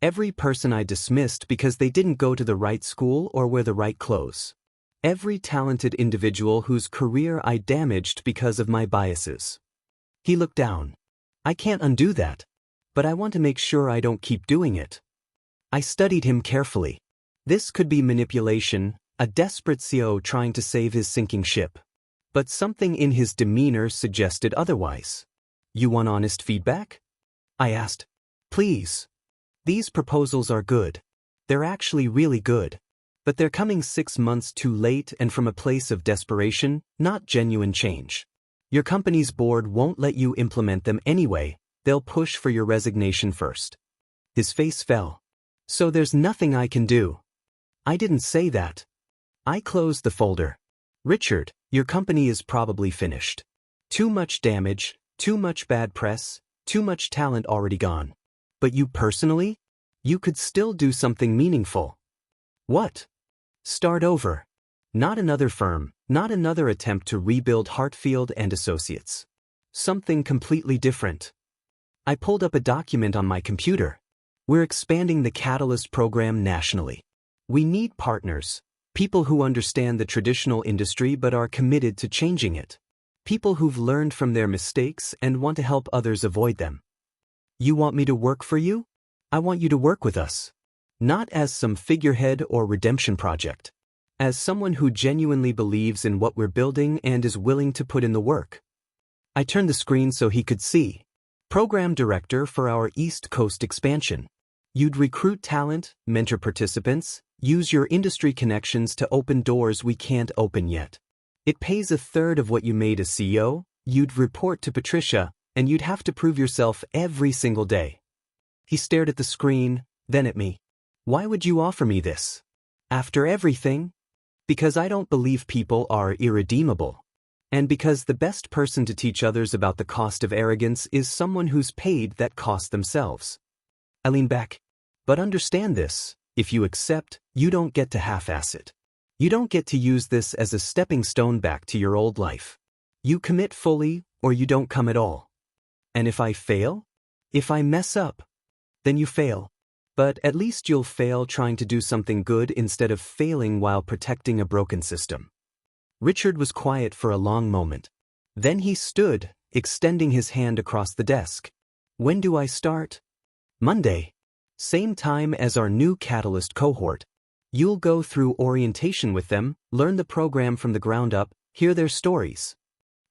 Every person I dismissed because they didn't go to the right school or wear the right clothes. Every talented individual whose career I damaged because of my biases. He looked down. I can't undo that. But I want to make sure I don't keep doing it. I studied him carefully. This could be manipulation, a desperate CEO trying to save his sinking ship. But something in his demeanor suggested otherwise. You want honest feedback? I asked. Please. These proposals are good. They're actually really good. But they're coming 6 months too late and from a place of desperation, not genuine change. Your company's board won't let you implement them anyway. They'll push for your resignation first. His face fell. So there's nothing I can do. I didn't say that. I closed the folder. Richard, your company is probably finished. Too much damage, too much bad press, too much talent already gone. But you personally? You could still do something meaningful. What? Start over. Not another firm, not another attempt to rebuild Hartfield and Associates. Something completely different. I pulled up a document on my computer. We're expanding the Catalyst program nationally. We need partners, people who understand the traditional industry but are committed to changing it. People who've learned from their mistakes and want to help others avoid them. You want me to work for you? I want you to work with us. Not as some figurehead or redemption project. As someone who genuinely believes in what we're building and is willing to put in the work. I turned the screen so he could see. Program Director for our East Coast expansion. You'd recruit talent, mentor participants, use your industry connections to open doors we can't open yet. It pays 1/3 of what you made as CEO, you'd report to Patricia, and you'd have to prove yourself every single day. He stared at the screen, then at me. Why would you offer me this? After everything? Because I don't believe people are irredeemable. And because the best person to teach others about the cost of arrogance is someone who's paid that cost themselves. I lean back. But understand this, if you accept, you don't get to half-ass it. You don't get to use this as a stepping stone back to your old life. You commit fully, or you don't come at all. And if I fail? If I mess up? Then you fail. But at least you'll fail trying to do something good instead of failing while protecting a broken system. Richard was quiet for a long moment. Then he stood, extending his hand across the desk. When do I start? Monday. Same time as our new Catalyst cohort. You'll go through orientation with them, learn the program from the ground up, hear their stories.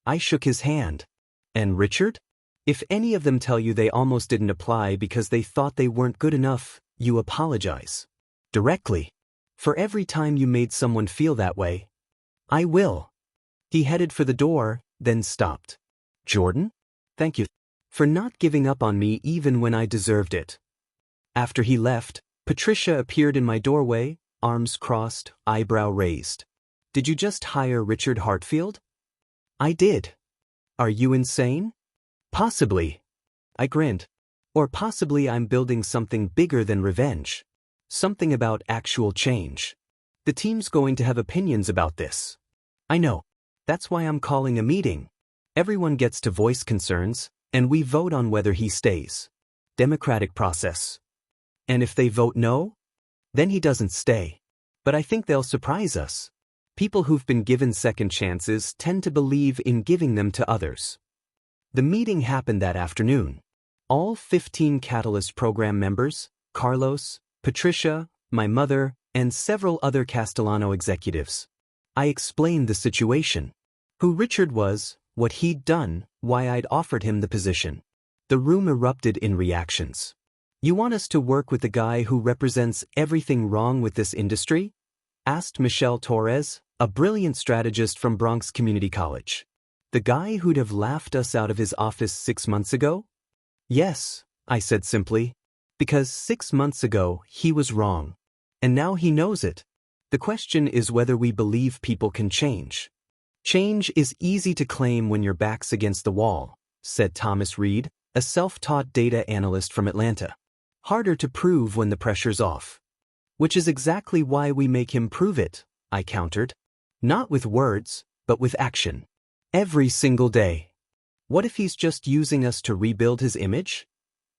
I shook his hand. And Richard? If any of them tell you they almost didn't apply because they thought they weren't good enough, you apologize. Directly. For every time you made someone feel that way. I will. He headed for the door, then stopped. Jordan? Thank you for not giving up on me even when I deserved it. After he left, Patricia appeared in my doorway, arms crossed, eyebrow raised. Did you just hire Richard Hartfield? I did. Are you insane? Possibly. I grinned. Or possibly I'm building something bigger than revenge. Something about actual change. The team's going to have opinions about this. I know. That's why I'm calling a meeting. Everyone gets to voice concerns, and we vote on whether he stays. Democratic process. And if they vote no? Then he doesn't stay. But I think they'll surprise us. People who've been given second chances tend to believe in giving them to others. The meeting happened that afternoon. All 15 Catalyst program members, Carlos, Patricia, my mother, and several other Castellano executives. I explained the situation. Who Richard was, what he'd done, why I'd offered him the position. The room erupted in reactions. You want us to work with the guy who represents everything wrong with this industry? Asked Michelle Torres, a brilliant strategist from Bronx Community College. The guy who'd have laughed us out of his office 6 months ago? Yes, I said simply. Because 6 months ago, he was wrong. And now he knows it. The question is whether we believe people can change. Change is easy to claim when your back's against the wall, said Thomas Reed, a self-taught data analyst from Atlanta. Harder to prove when the pressure's off. Which is exactly why we make him prove it, I countered. Not with words, but with action. Every single day. What if he's just using us to rebuild his image?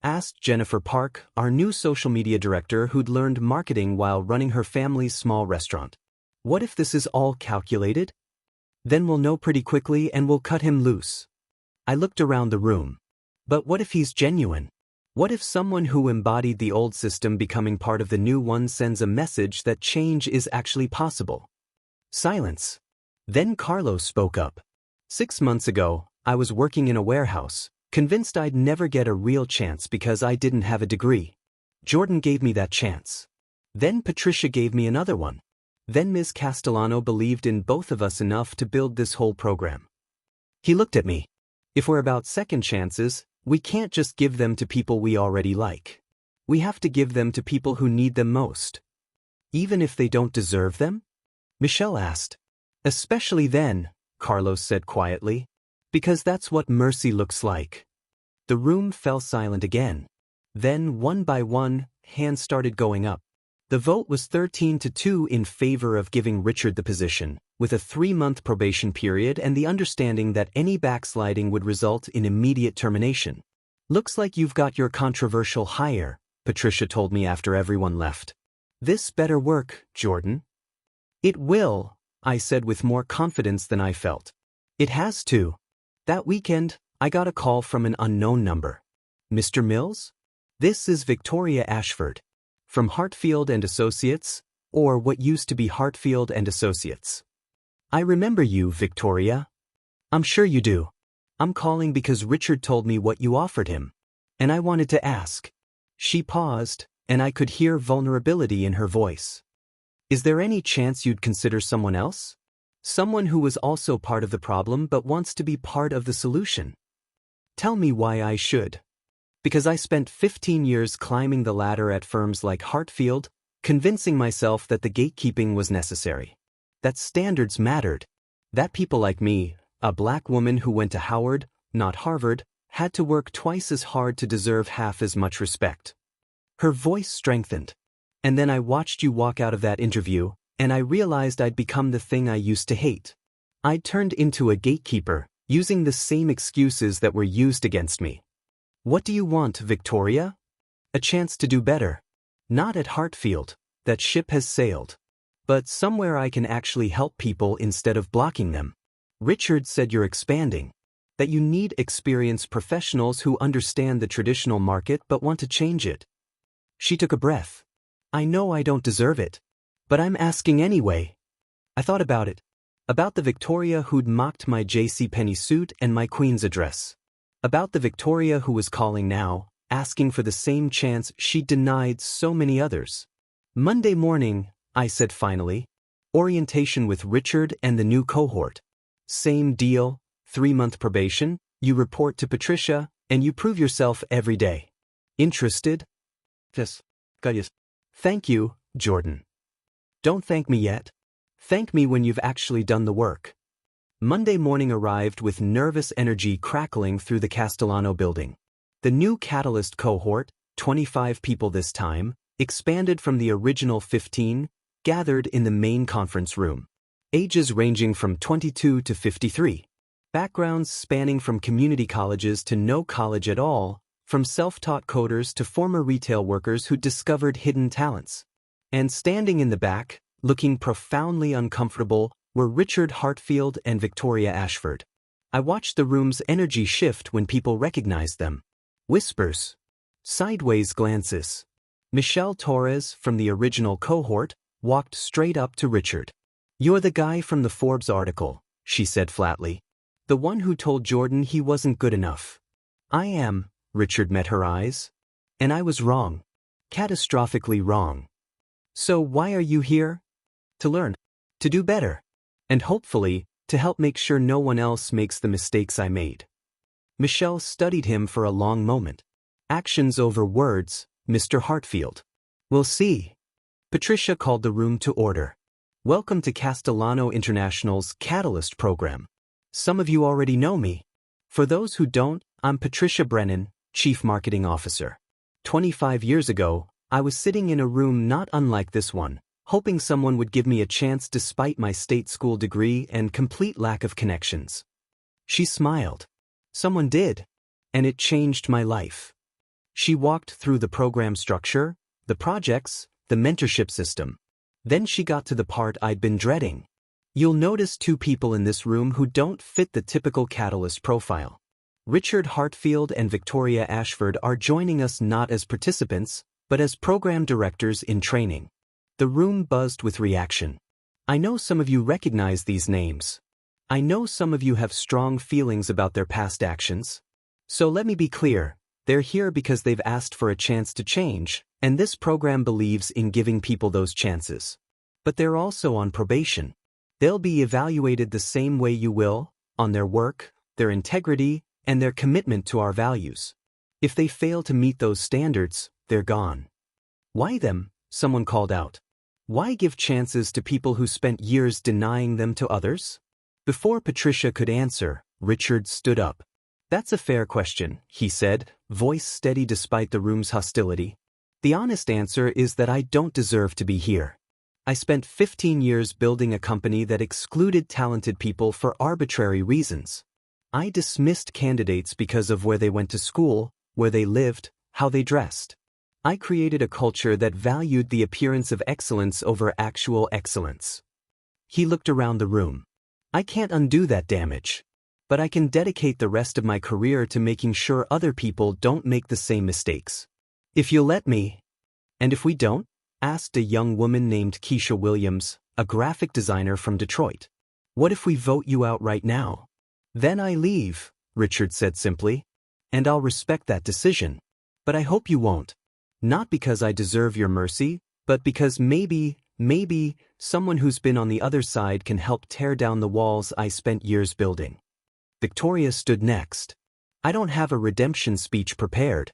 Asked Jennifer Park, our new social media director who'd learned marketing while running her family's small restaurant. What if this is all calculated? Then we'll know pretty quickly and we'll cut him loose. I looked around the room. But what if he's genuine? What if someone who embodied the old system becoming part of the new one sends a message that change is actually possible? Silence. Then Carlos spoke up. 6 months ago, I was working in a warehouse, convinced I'd never get a real chance because I didn't have a degree. Jordan gave me that chance. Then Patricia gave me another one. Then Ms. Castellano believed in both of us enough to build this whole program. He looked at me. If we're about second chances, we can't just give them to people we already like. We have to give them to people who need them most. Even if they don't deserve them? Michelle asked. Especially then, Carlos said quietly. Because that's what mercy looks like. The room fell silent again. Then, one by one, hands started going up. The vote was 13-2 in favor of giving Richard the position, with a 3-month probation period and the understanding that any backsliding would result in immediate termination. "Looks like you've got your controversial hire," Patricia told me after everyone left. "This better work, Jordan." "It will," I said with more confidence than I felt. "It has to." That weekend, I got a call from an unknown number. "Mr. Mills? This is Victoria Ashford. From Hartfield and Associates, or what used to be Hartfield and Associates." "I remember you, Victoria." "I'm sure you do. I'm calling because Richard told me what you offered him. And I wanted to ask." She paused, and I could hear vulnerability in her voice. "Is there any chance you'd consider someone else? Someone who was also part of the problem but wants to be part of the solution?" "Tell me why I should." "Because I spent 15 years climbing the ladder at firms like Hartfield, convincing myself that the gatekeeping was necessary. That standards mattered. That people like me, a black woman who went to Howard, not Harvard, had to work twice as hard to deserve half as much respect." Her voice strengthened. "And then I watched you walk out of that interview, and I realized I'd become the thing I used to hate. I'd turned into a gatekeeper, using the same excuses that were used against me. What do you want, Victoria? A chance to do better. Not at Hartfield, that ship has sailed. But somewhere I can actually help people instead of blocking them. Richard said you're expanding. That you need experienced professionals who understand the traditional market but want to change it." She took a breath. "I know I don't deserve it. But I'm asking anyway." I thought about it. About the Victoria who'd mocked my JCPenney suit and my Queen's address. About the Victoria who was calling now, asking for the same chance she'd denied so many others. "Monday morning," I said finally. "Orientation with Richard and the new cohort. Same deal, 3-month probation, you report to Patricia, and you prove yourself every day. Interested?" "Yes. Got you." "Thank you, Jordan." "Don't thank me yet. Thank me when you've actually done the work." Monday morning arrived with nervous energy crackling through the Castellano building. The new Catalyst cohort, 25 people this time, expanded from the original 15, gathered in the main conference room. Ages ranging from 22 to 53. Backgrounds spanning from community colleges to no college at all, from self-taught coders to former retail workers who discovered hidden talents. And standing in the back, looking profoundly uncomfortable, were Richard Hartfield and Victoria Ashford. I watched the room's energy shift when people recognized them. Whispers. Sideways glances. Michelle Torres, from the original cohort, walked straight up to Richard. "You're the guy from the Forbes article," she said flatly. "The one who told Jordan he wasn't good enough." "I am," Richard met her eyes. "And I was wrong. Catastrophically wrong." "So why are you here?" "To learn. To do better. And hopefully, to help make sure no one else makes the mistakes I made." Michelle studied him for a long moment. "Actions over words, Mr. Hartfield." "We'll see." Patricia called the room to order. "Welcome to Castellano International's Catalyst program. Some of you already know me. For those who don't, I'm Patricia Brennan, Chief Marketing Officer. 25 years ago, I was sitting in a room not unlike this one, hoping someone would give me a chance despite my state school degree and complete lack of connections. She smiled. Someone did. And it changed my life. She walked through the program structure, the projects, the mentorship system. Then she got to the part I'd been dreading. You'll notice 2 people in this room who don't fit the typical Catalyst profile. Richard Hartfield and Victoria Ashford are joining us not as participants, but as program directors in training. The room buzzed with reaction. I know some of you recognize these names. I know some of you have strong feelings about their past actions. So let me be clear, they're here because they've asked for a chance to change, and this program believes in giving people those chances. But they're also on probation. They'll be evaluated the same way you will, on their work, their integrity, and their commitment to our values. If they fail to meet those standards, they're gone. Why them? Someone called out. Why give chances to people who spent years denying them to others? Before Patricia could answer, Richard stood up. That's a fair question, he said, voice steady despite the room's hostility. The honest answer is that I don't deserve to be here. I spent 15 years building a company that excluded talented people for arbitrary reasons. I dismissed candidates because of where they went to school, where they lived, how they dressed. I created a culture that valued the appearance of excellence over actual excellence. He looked around the room. I can't undo that damage. But I can dedicate the rest of my career to making sure other people don't make the same mistakes. If you'll let me. And if we don't? Asked a young woman named Keisha Williams, a graphic designer from Detroit. What if we vote you out right now? Then I leave, Richard said simply. And I'll respect that decision. But I hope you won't. Not because I deserve your mercy, but because maybe, someone who's been on the other side can help tear down the walls I spent years building. Victoria stood next. I don't have a redemption speech prepared.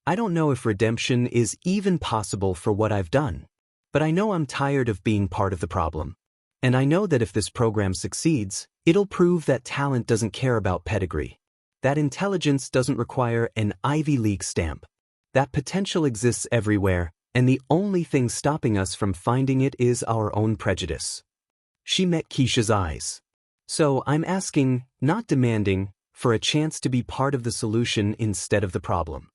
I don't know if redemption is even possible for what I've done. But I know I'm tired of being part of the problem. And I know that if this program succeeds, it'll prove that talent doesn't care about pedigree. That intelligence doesn't require an Ivy League stamp. That potential exists everywhere, and the only thing stopping us from finding it is our own prejudice. She met Keisha's eyes. So I'm asking, not demanding, for a chance to be part of the solution instead of the problem.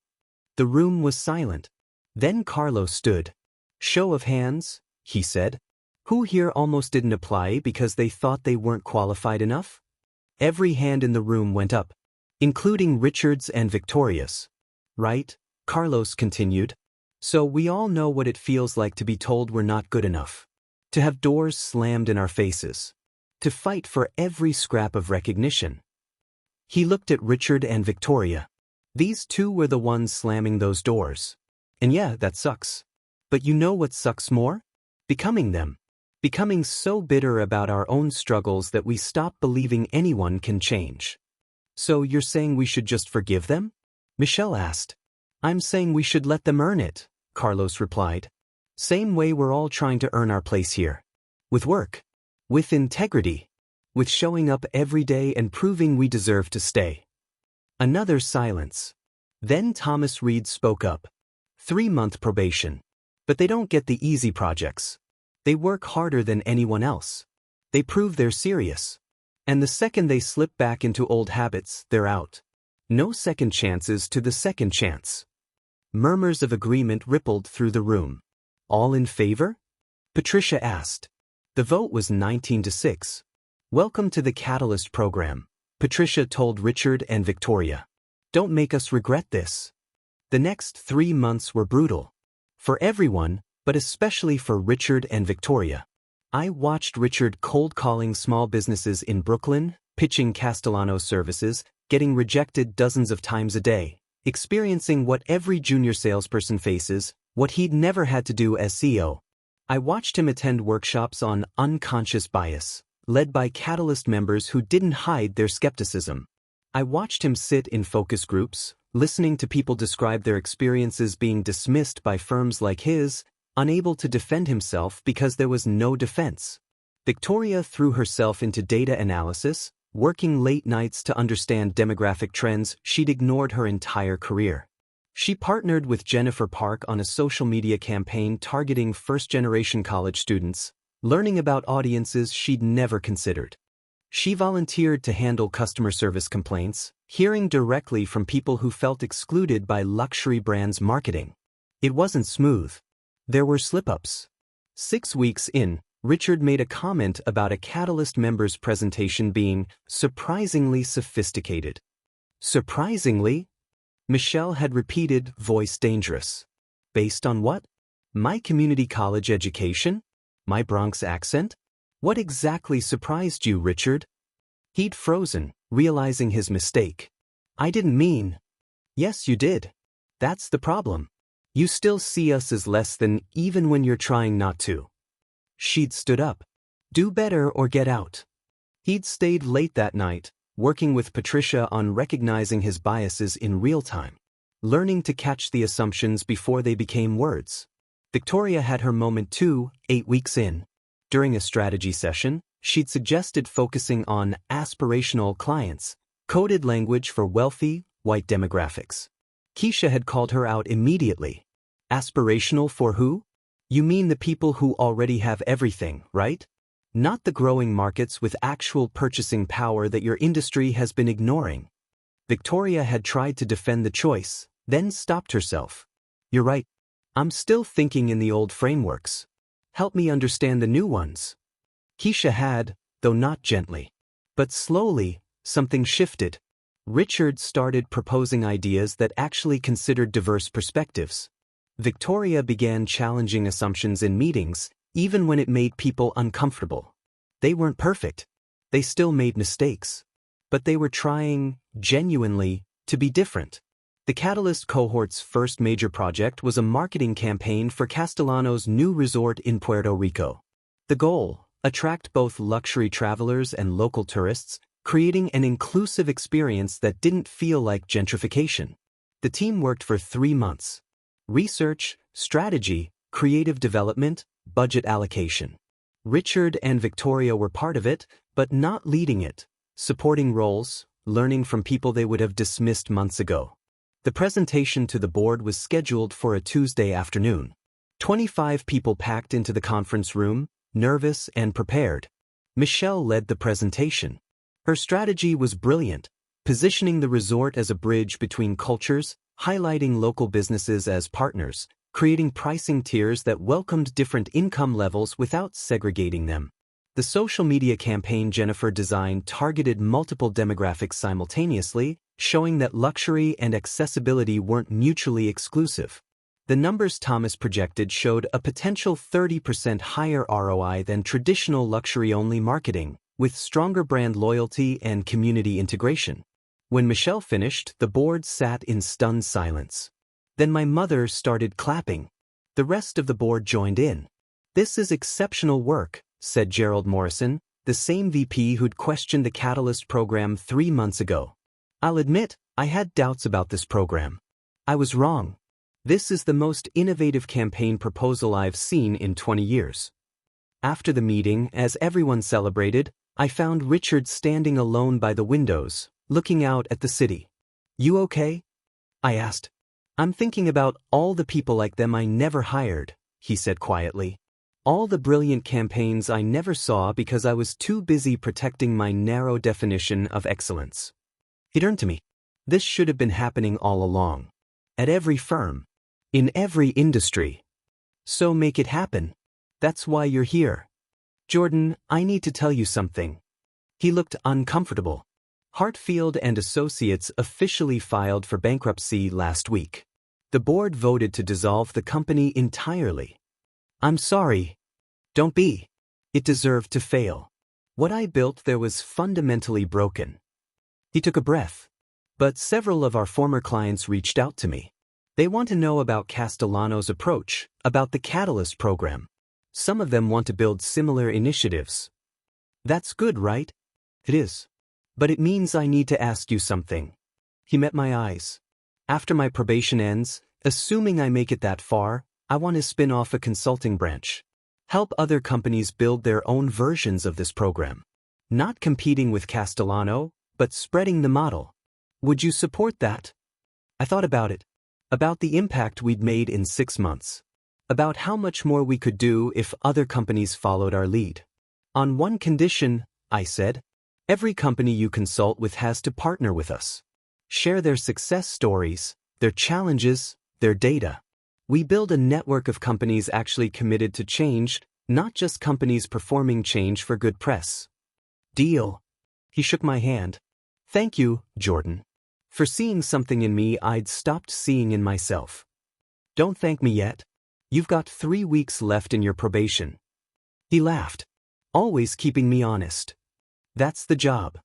The room was silent. Then Carlos stood. Show of hands, he said. Who here almost didn't apply because they thought they weren't qualified enough? Every hand in the room went up, including Richard's and Victoria's. Right? Carlos continued. So we all know what it feels like to be told we're not good enough. To have doors slammed in our faces. To fight for every scrap of recognition. He looked at Richard and Victoria. These two were the ones slamming those doors. And yeah, that sucks. But you know what sucks more? Becoming them. Becoming so bitter about our own struggles that we stop believing anyone can change. So you're saying we should just forgive them? Michelle asked. I'm saying we should let them earn it, Carlos replied. Same way we're all trying to earn our place here. With work. With integrity. With showing up every day and proving we deserve to stay. Another silence. Then Thomas Reed spoke up. 3-month probation. But they don't get the easy projects. They work harder than anyone else. They prove they're serious. And the second they slip back into old habits, they're out. No second chances to the second chance. Murmurs of agreement rippled through the room. All in favor? Patricia asked. The vote was 19-6. Welcome to the Catalyst program, Patricia told Richard and Victoria. Don't make us regret this. The next 3 months were brutal. For everyone, but especially for Richard and Victoria. I watched Richard cold calling small businesses in Brooklyn, pitching Castellano services, getting rejected dozens of times a day, experiencing what every junior salesperson faces, what he'd never had to do as CEO. I watched him attend workshops on unconscious bias, led by Catalyst members who didn't hide their skepticism. I watched him sit in focus groups, listening to people describe their experiences being dismissed by firms like his, unable to defend himself because there was no defense. Victoria threw herself into data analysis, working late nights to understand demographic trends she'd ignored her entire career. She partnered with Jennifer Park on a social media campaign targeting first-generation college students, learning about audiences she'd never considered. She volunteered to handle customer service complaints, hearing directly from people who felt excluded by luxury brands' marketing. It wasn't smooth. There were slip-ups. 6 weeks in, Richard made a comment about a Catalyst member's presentation being surprisingly sophisticated. Surprisingly? Michelle had repeated, voice dangerous. Based on what? My community college education? My Bronx accent? What exactly surprised you, Richard? He'd frozen, realizing his mistake. I didn't mean. Yes, you did. That's the problem. You still see us as less than even when you're trying not to. She'd stood up. Do better or get out. He'd stayed late that night, working with Patricia on recognizing his biases in real time, learning to catch the assumptions before they became words. Victoria had her moment too, 8 weeks in. During a strategy session, she'd suggested focusing on aspirational clients, coded language for wealthy, white demographics. Keisha had called her out immediately. Aspirational for who? You mean the people who already have everything, right? Not the growing markets with actual purchasing power that your industry has been ignoring. Victoria had tried to defend the choice, then stopped herself. You're right. I'm still thinking in the old frameworks. Help me understand the new ones. Keisha had, though not gently. But slowly, something shifted. Richard started proposing ideas that actually considered diverse perspectives. Victoria began challenging assumptions in meetings, even when it made people uncomfortable. They weren't perfect. They still made mistakes. But they were trying, genuinely, to be different. The Catalyst cohort's first major project was a marketing campaign for Castellano's new resort in Puerto Rico. The goal: attract both luxury travelers and local tourists, creating an inclusive experience that didn't feel like gentrification. The team worked for 3 months. Research, strategy, creative development, budget allocation. Richard and Victoria were part of it, but not leading it, supporting roles, learning from people they would have dismissed months ago. The presentation to the board was scheduled for a Tuesday afternoon. 25 people packed into the conference room, nervous and prepared. Michelle led the presentation. Her strategy was brilliant, positioning the resort as a bridge between cultures, highlighting local businesses as partners, creating pricing tiers that welcomed different income levels without segregating them. The social media campaign Jennifer designed targeted multiple demographics simultaneously, showing that luxury and accessibility weren't mutually exclusive. The numbers Thomas projected showed a potential 30% higher ROI than traditional luxury-only marketing, with stronger brand loyalty and community integration. When Michelle finished, the board sat in stunned silence. Then my mother started clapping. The rest of the board joined in. "This is exceptional work," said Gerald Morrison, the same VP who'd questioned the Catalyst program 3 months ago. "I'll admit, I had doubts about this program. I was wrong. This is the most innovative campaign proposal I've seen in 20 years. After the meeting, as everyone celebrated, I found Richard standing alone by the windows, looking out at the city. "You okay?" I asked. "I'm thinking about all the people like them I never hired," he said quietly. "All the brilliant campaigns I never saw because I was too busy protecting my narrow definition of excellence." It turned to me. This should have been happening all along. At every firm. In every industry. So make it happen. That's why you're here. "Jordan, I need to tell you something." He looked uncomfortable. Hartfield and Associates officially filed for bankruptcy last week. The board voted to dissolve the company entirely. "I'm sorry." "Don't be. It deserved to fail. What I built there was fundamentally broken." He took a breath. "But several of our former clients reached out to me. They want to know about Castellano's approach, about the Catalyst program. Some of them want to build similar initiatives." "That's good, right?" "It is. But it means I need to ask you something." He met my eyes. "After my probation ends, assuming I make it that far, I want to spin off a consulting branch. Help other companies build their own versions of this program. Not competing with Castellano, but spreading the model. Would you support that?" I thought about it. About the impact we'd made in 6 months. About how much more we could do if other companies followed our lead. "On one condition," I said. "Every company you consult with has to partner with us. Share their success stories, their challenges, their data. We build a network of companies actually committed to change, not just companies performing change for good press." "Deal." He shook my hand. "Thank you, Jordan. For seeing something in me I'd stopped seeing in myself. Don't thank me yet. You've got 3 weeks left in your probation." He laughed. "Always keeping me honest. That's the job."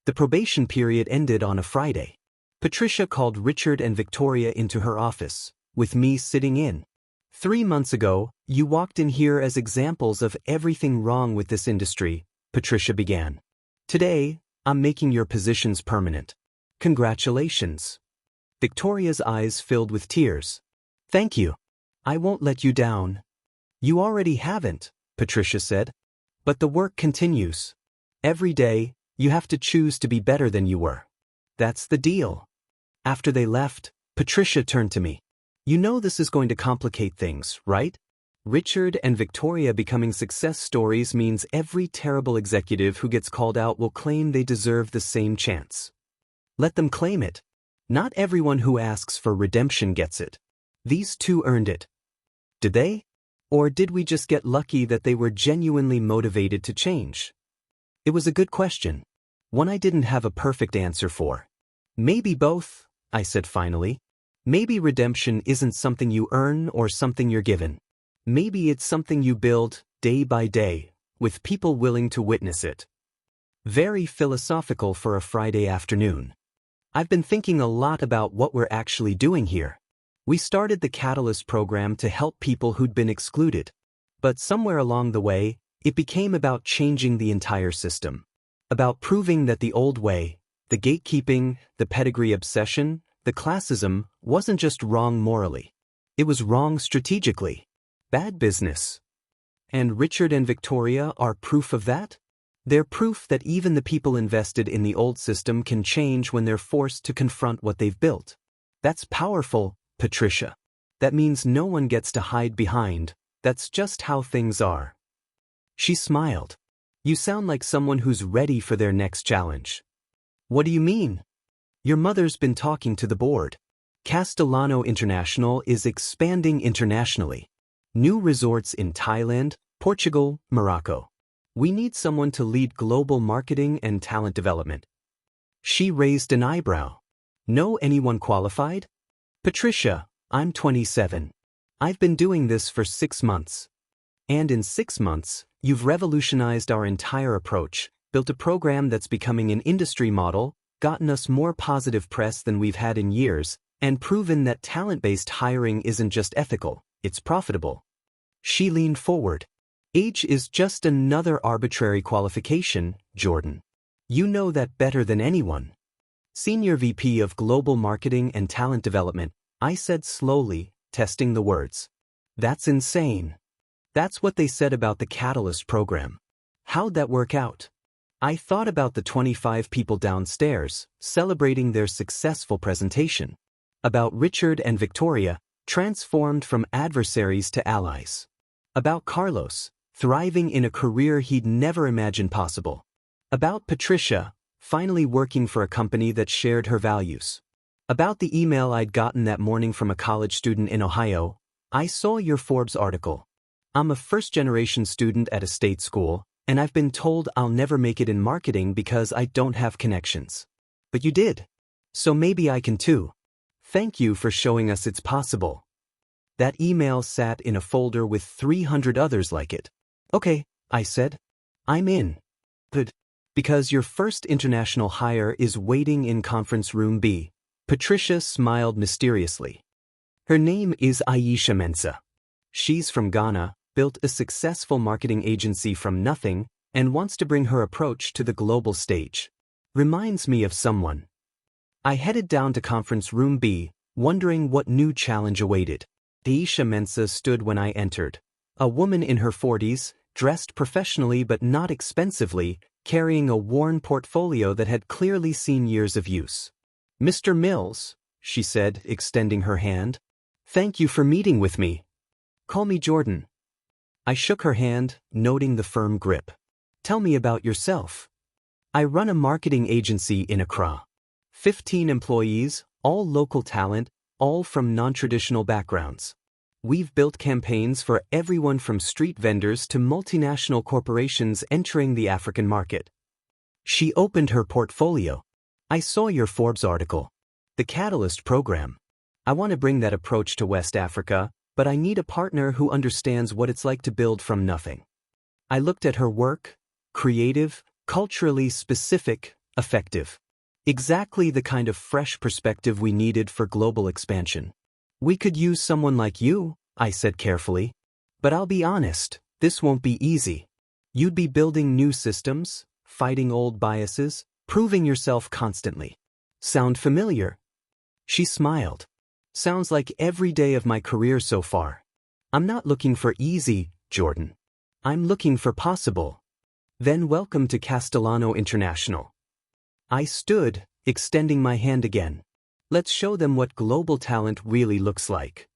The probation period ended on a Friday. Patricia called Richard and Victoria into her office, with me sitting in. 3 months ago, you walked in here as examples of everything wrong with this industry," Patricia began. "Today, I'm making your positions permanent. Congratulations." Victoria's eyes filled with tears. "Thank you. I won't let you down." "You already haven't," Patricia said. "But the work continues. Every day, you have to choose to be better than you were. That's the deal." After they left, Patricia turned to me. You know this is going to complicate things, right? Richard and Victoria becoming success stories means every terrible executive who gets called out will claim they deserve the same chance. Let them claim it. Not everyone who asks for redemption gets it. These two earned it. Did they? Or did we just get lucky that they were genuinely motivated to change? It was a good question. One I didn't have a perfect answer for. Maybe both, I said finally. Maybe redemption isn't something you earn or something you're given. Maybe it's something you build, day by day, with people willing to witness it. Very philosophical for a Friday afternoon. I've been thinking a lot about what we're actually doing here. We started the Catalyst program to help people who'd been excluded. But somewhere along the way, it became about changing the entire system. About proving that the old way, the gatekeeping, the pedigree obsession, the classism, wasn't just wrong morally. It was wrong strategically. Bad business. And Richard and Victoria are proof of that? They're proof that even the people invested in the old system can change when they're forced to confront what they've built. That's powerful, Patricia. That means no one gets to hide behind. That's just how things are. She smiled. You sound like someone who's ready for their next challenge. What do you mean? Your mother's been talking to the board. Castellano International is expanding internationally. New resorts in Thailand, Portugal, Morocco. We need someone to lead global marketing and talent development. She raised an eyebrow. Know anyone qualified? Patricia, I'm 27. I've been doing this for 6 months. And in 6 months, you've revolutionized our entire approach, built a program that's becoming an industry model, gotten us more positive press than we've had in years, and proven that talent-based hiring isn't just ethical, it's profitable. She leaned forward. Age is just another arbitrary qualification, Jordan. You know that better than anyone. Senior VP of Global Marketing and Talent Development, I said slowly, testing the words. That's insane. That's what they said about the Catalyst program. How'd that work out? I thought about the 25 people downstairs, celebrating their successful presentation. About Richard and Victoria, transformed from adversaries to allies. About Carlos, thriving in a career he'd never imagined possible. About Patricia, finally working for a company that shared her values. About the email I'd gotten that morning from a college student in Ohio. I saw your Forbes article. I'm a first-generation student at a state school, and I've been told I'll never make it in marketing because I don't have connections. But you did. So maybe I can too. Thank you for showing us it's possible. That email sat in a folder with 300 others like it. Okay, I said. I'm in. Good. Because your first international hire is waiting in conference room B. Patricia smiled mysteriously. Her name is Aisha Mensah. She's from Ghana, built a successful marketing agency from nothing, and wants to bring her approach to the global stage. Reminds me of someone. I headed down to conference room B, wondering what new challenge awaited. Aisha Mensah stood when I entered. A woman in her 40s, dressed professionally but not expensively, carrying a worn portfolio that had clearly seen years of use. Mr. Mills, she said, extending her hand. Thank you for meeting with me. Call me Jordan. I shook her hand, noting the firm grip. Tell me about yourself. I run a marketing agency in Accra. 15 employees, all local talent, all from non-traditional backgrounds. We've built campaigns for everyone from street vendors to multinational corporations entering the African market. She opened her portfolio. I saw your Forbes article. The Catalyst program. I want to bring that approach to West Africa, but I need a partner who understands what it's like to build from nothing. I looked at her work. Creative, culturally specific, effective. Exactly the kind of fresh perspective we needed for global expansion. We could use someone like you, I said carefully. But I'll be honest, this won't be easy. You'd be building new systems, fighting old biases, proving yourself constantly. Sound familiar? She smiled. Sounds like every day of my career so far. I'm not looking for easy, Jordan. I'm looking for possible. Then welcome to Castellano International. I stood, extending my hand again. Let's show them what global talent really looks like.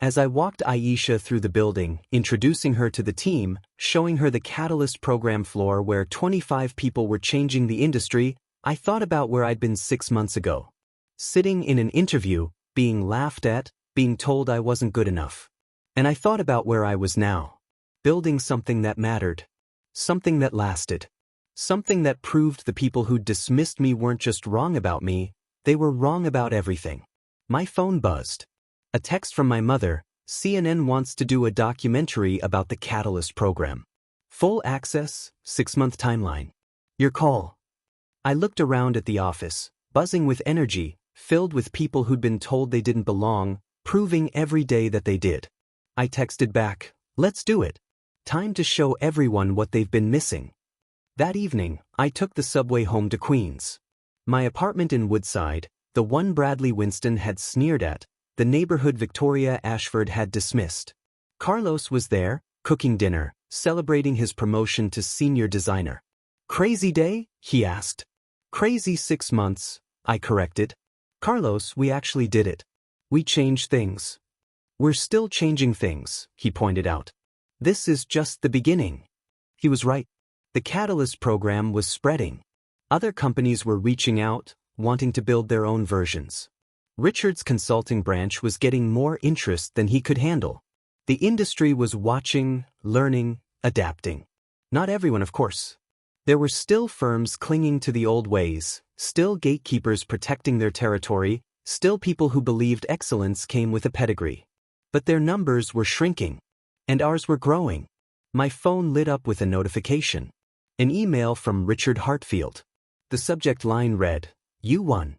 As I walked Aisha through the building, introducing her to the team, showing her the Catalyst program floor where 25 people were changing the industry, I thought about where I'd been 6 months ago. Sitting in an interview, being laughed at, being told I wasn't good enough. And I thought about where I was now. Building something that mattered. Something that lasted. Something that proved the people who'd dismissed me weren't just wrong about me, they were wrong about everything. My phone buzzed. A text from my mother: CNN wants to do a documentary about the Catalyst program. Full access, 6-month timeline. Your call. I looked around at the office, buzzing with energy, filled with people who'd been told they didn't belong, proving every day that they did. I texted back, let's do it. Time to show everyone what they've been missing. That evening, I took the subway home to Queens. My apartment in Woodside, the one Bradley Winston had sneered at, the neighborhood Victoria Ashford had dismissed. Carlos was there, cooking dinner, celebrating his promotion to senior designer. Crazy day? He asked. Crazy 6 months, I corrected. Carlos, we actually did it. We changed things. We're still changing things, he pointed out. This is just the beginning. He was right. The Catalyst program was spreading. Other companies were reaching out, wanting to build their own versions. Richard's consulting branch was getting more interest than he could handle. The industry was watching, learning, adapting. Not everyone, of course. There were still firms clinging to the old ways, still gatekeepers protecting their territory, still people who believed excellence came with a pedigree. But their numbers were shrinking. And ours were growing. My phone lit up with a notification. An email from Richard Hartfield. The subject line read, "You won."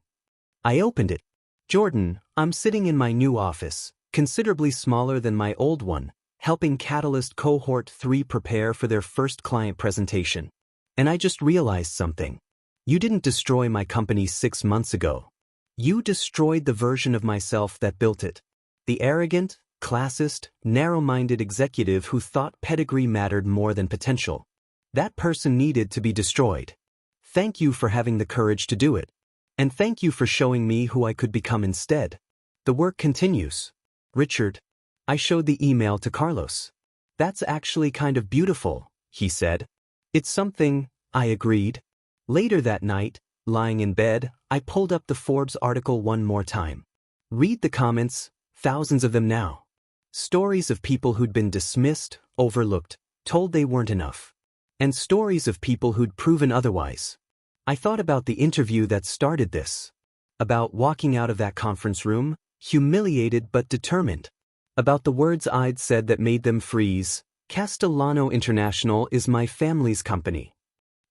I opened it. Jordan, I'm sitting in my new office, considerably smaller than my old one, helping Catalyst Cohort 3 prepare for their first client presentation. And I just realized something. You didn't destroy my company 6 months ago. You destroyed the version of myself that built it. The arrogant, classist, narrow-minded executive who thought pedigree mattered more than potential. That person needed to be destroyed. Thank you for having the courage to do it. And thank you for showing me who I could become instead. The work continues. Richard. I showed the email to Carlos. That's actually kind of beautiful, he said. It's something, I agreed. Later that night, lying in bed, I pulled up the Forbes article one more time. Read the comments, thousands of them now. Stories of people who'd been dismissed, overlooked, told they weren't enough. And stories of people who'd proven otherwise. I thought about the interview that started this. About walking out of that conference room, humiliated but determined. About the words I'd said that made them freeze. Castellano International is my family's company.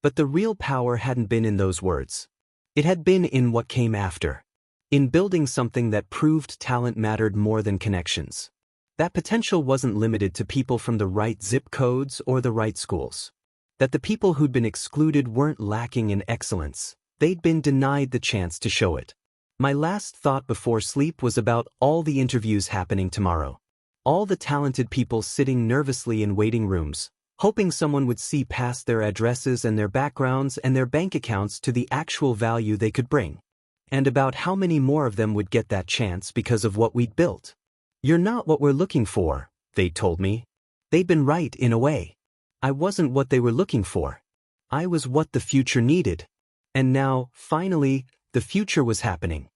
But the real power hadn't been in those words. It had been in what came after. In building something that proved talent mattered more than connections. That potential wasn't limited to people from the right zip codes or the right schools. That the people who'd been excluded weren't lacking in excellence, they'd been denied the chance to show it. My last thought before sleep was about all the interviews happening tomorrow. All the talented people sitting nervously in waiting rooms, hoping someone would see past their addresses and their backgrounds and their bank accounts to the actual value they could bring. And about how many more of them would get that chance because of what we'd built. You're not what we're looking for, they told me. They'd been right in a way. I wasn't what they were looking for. I was what the future needed. And now, finally, the future was happening.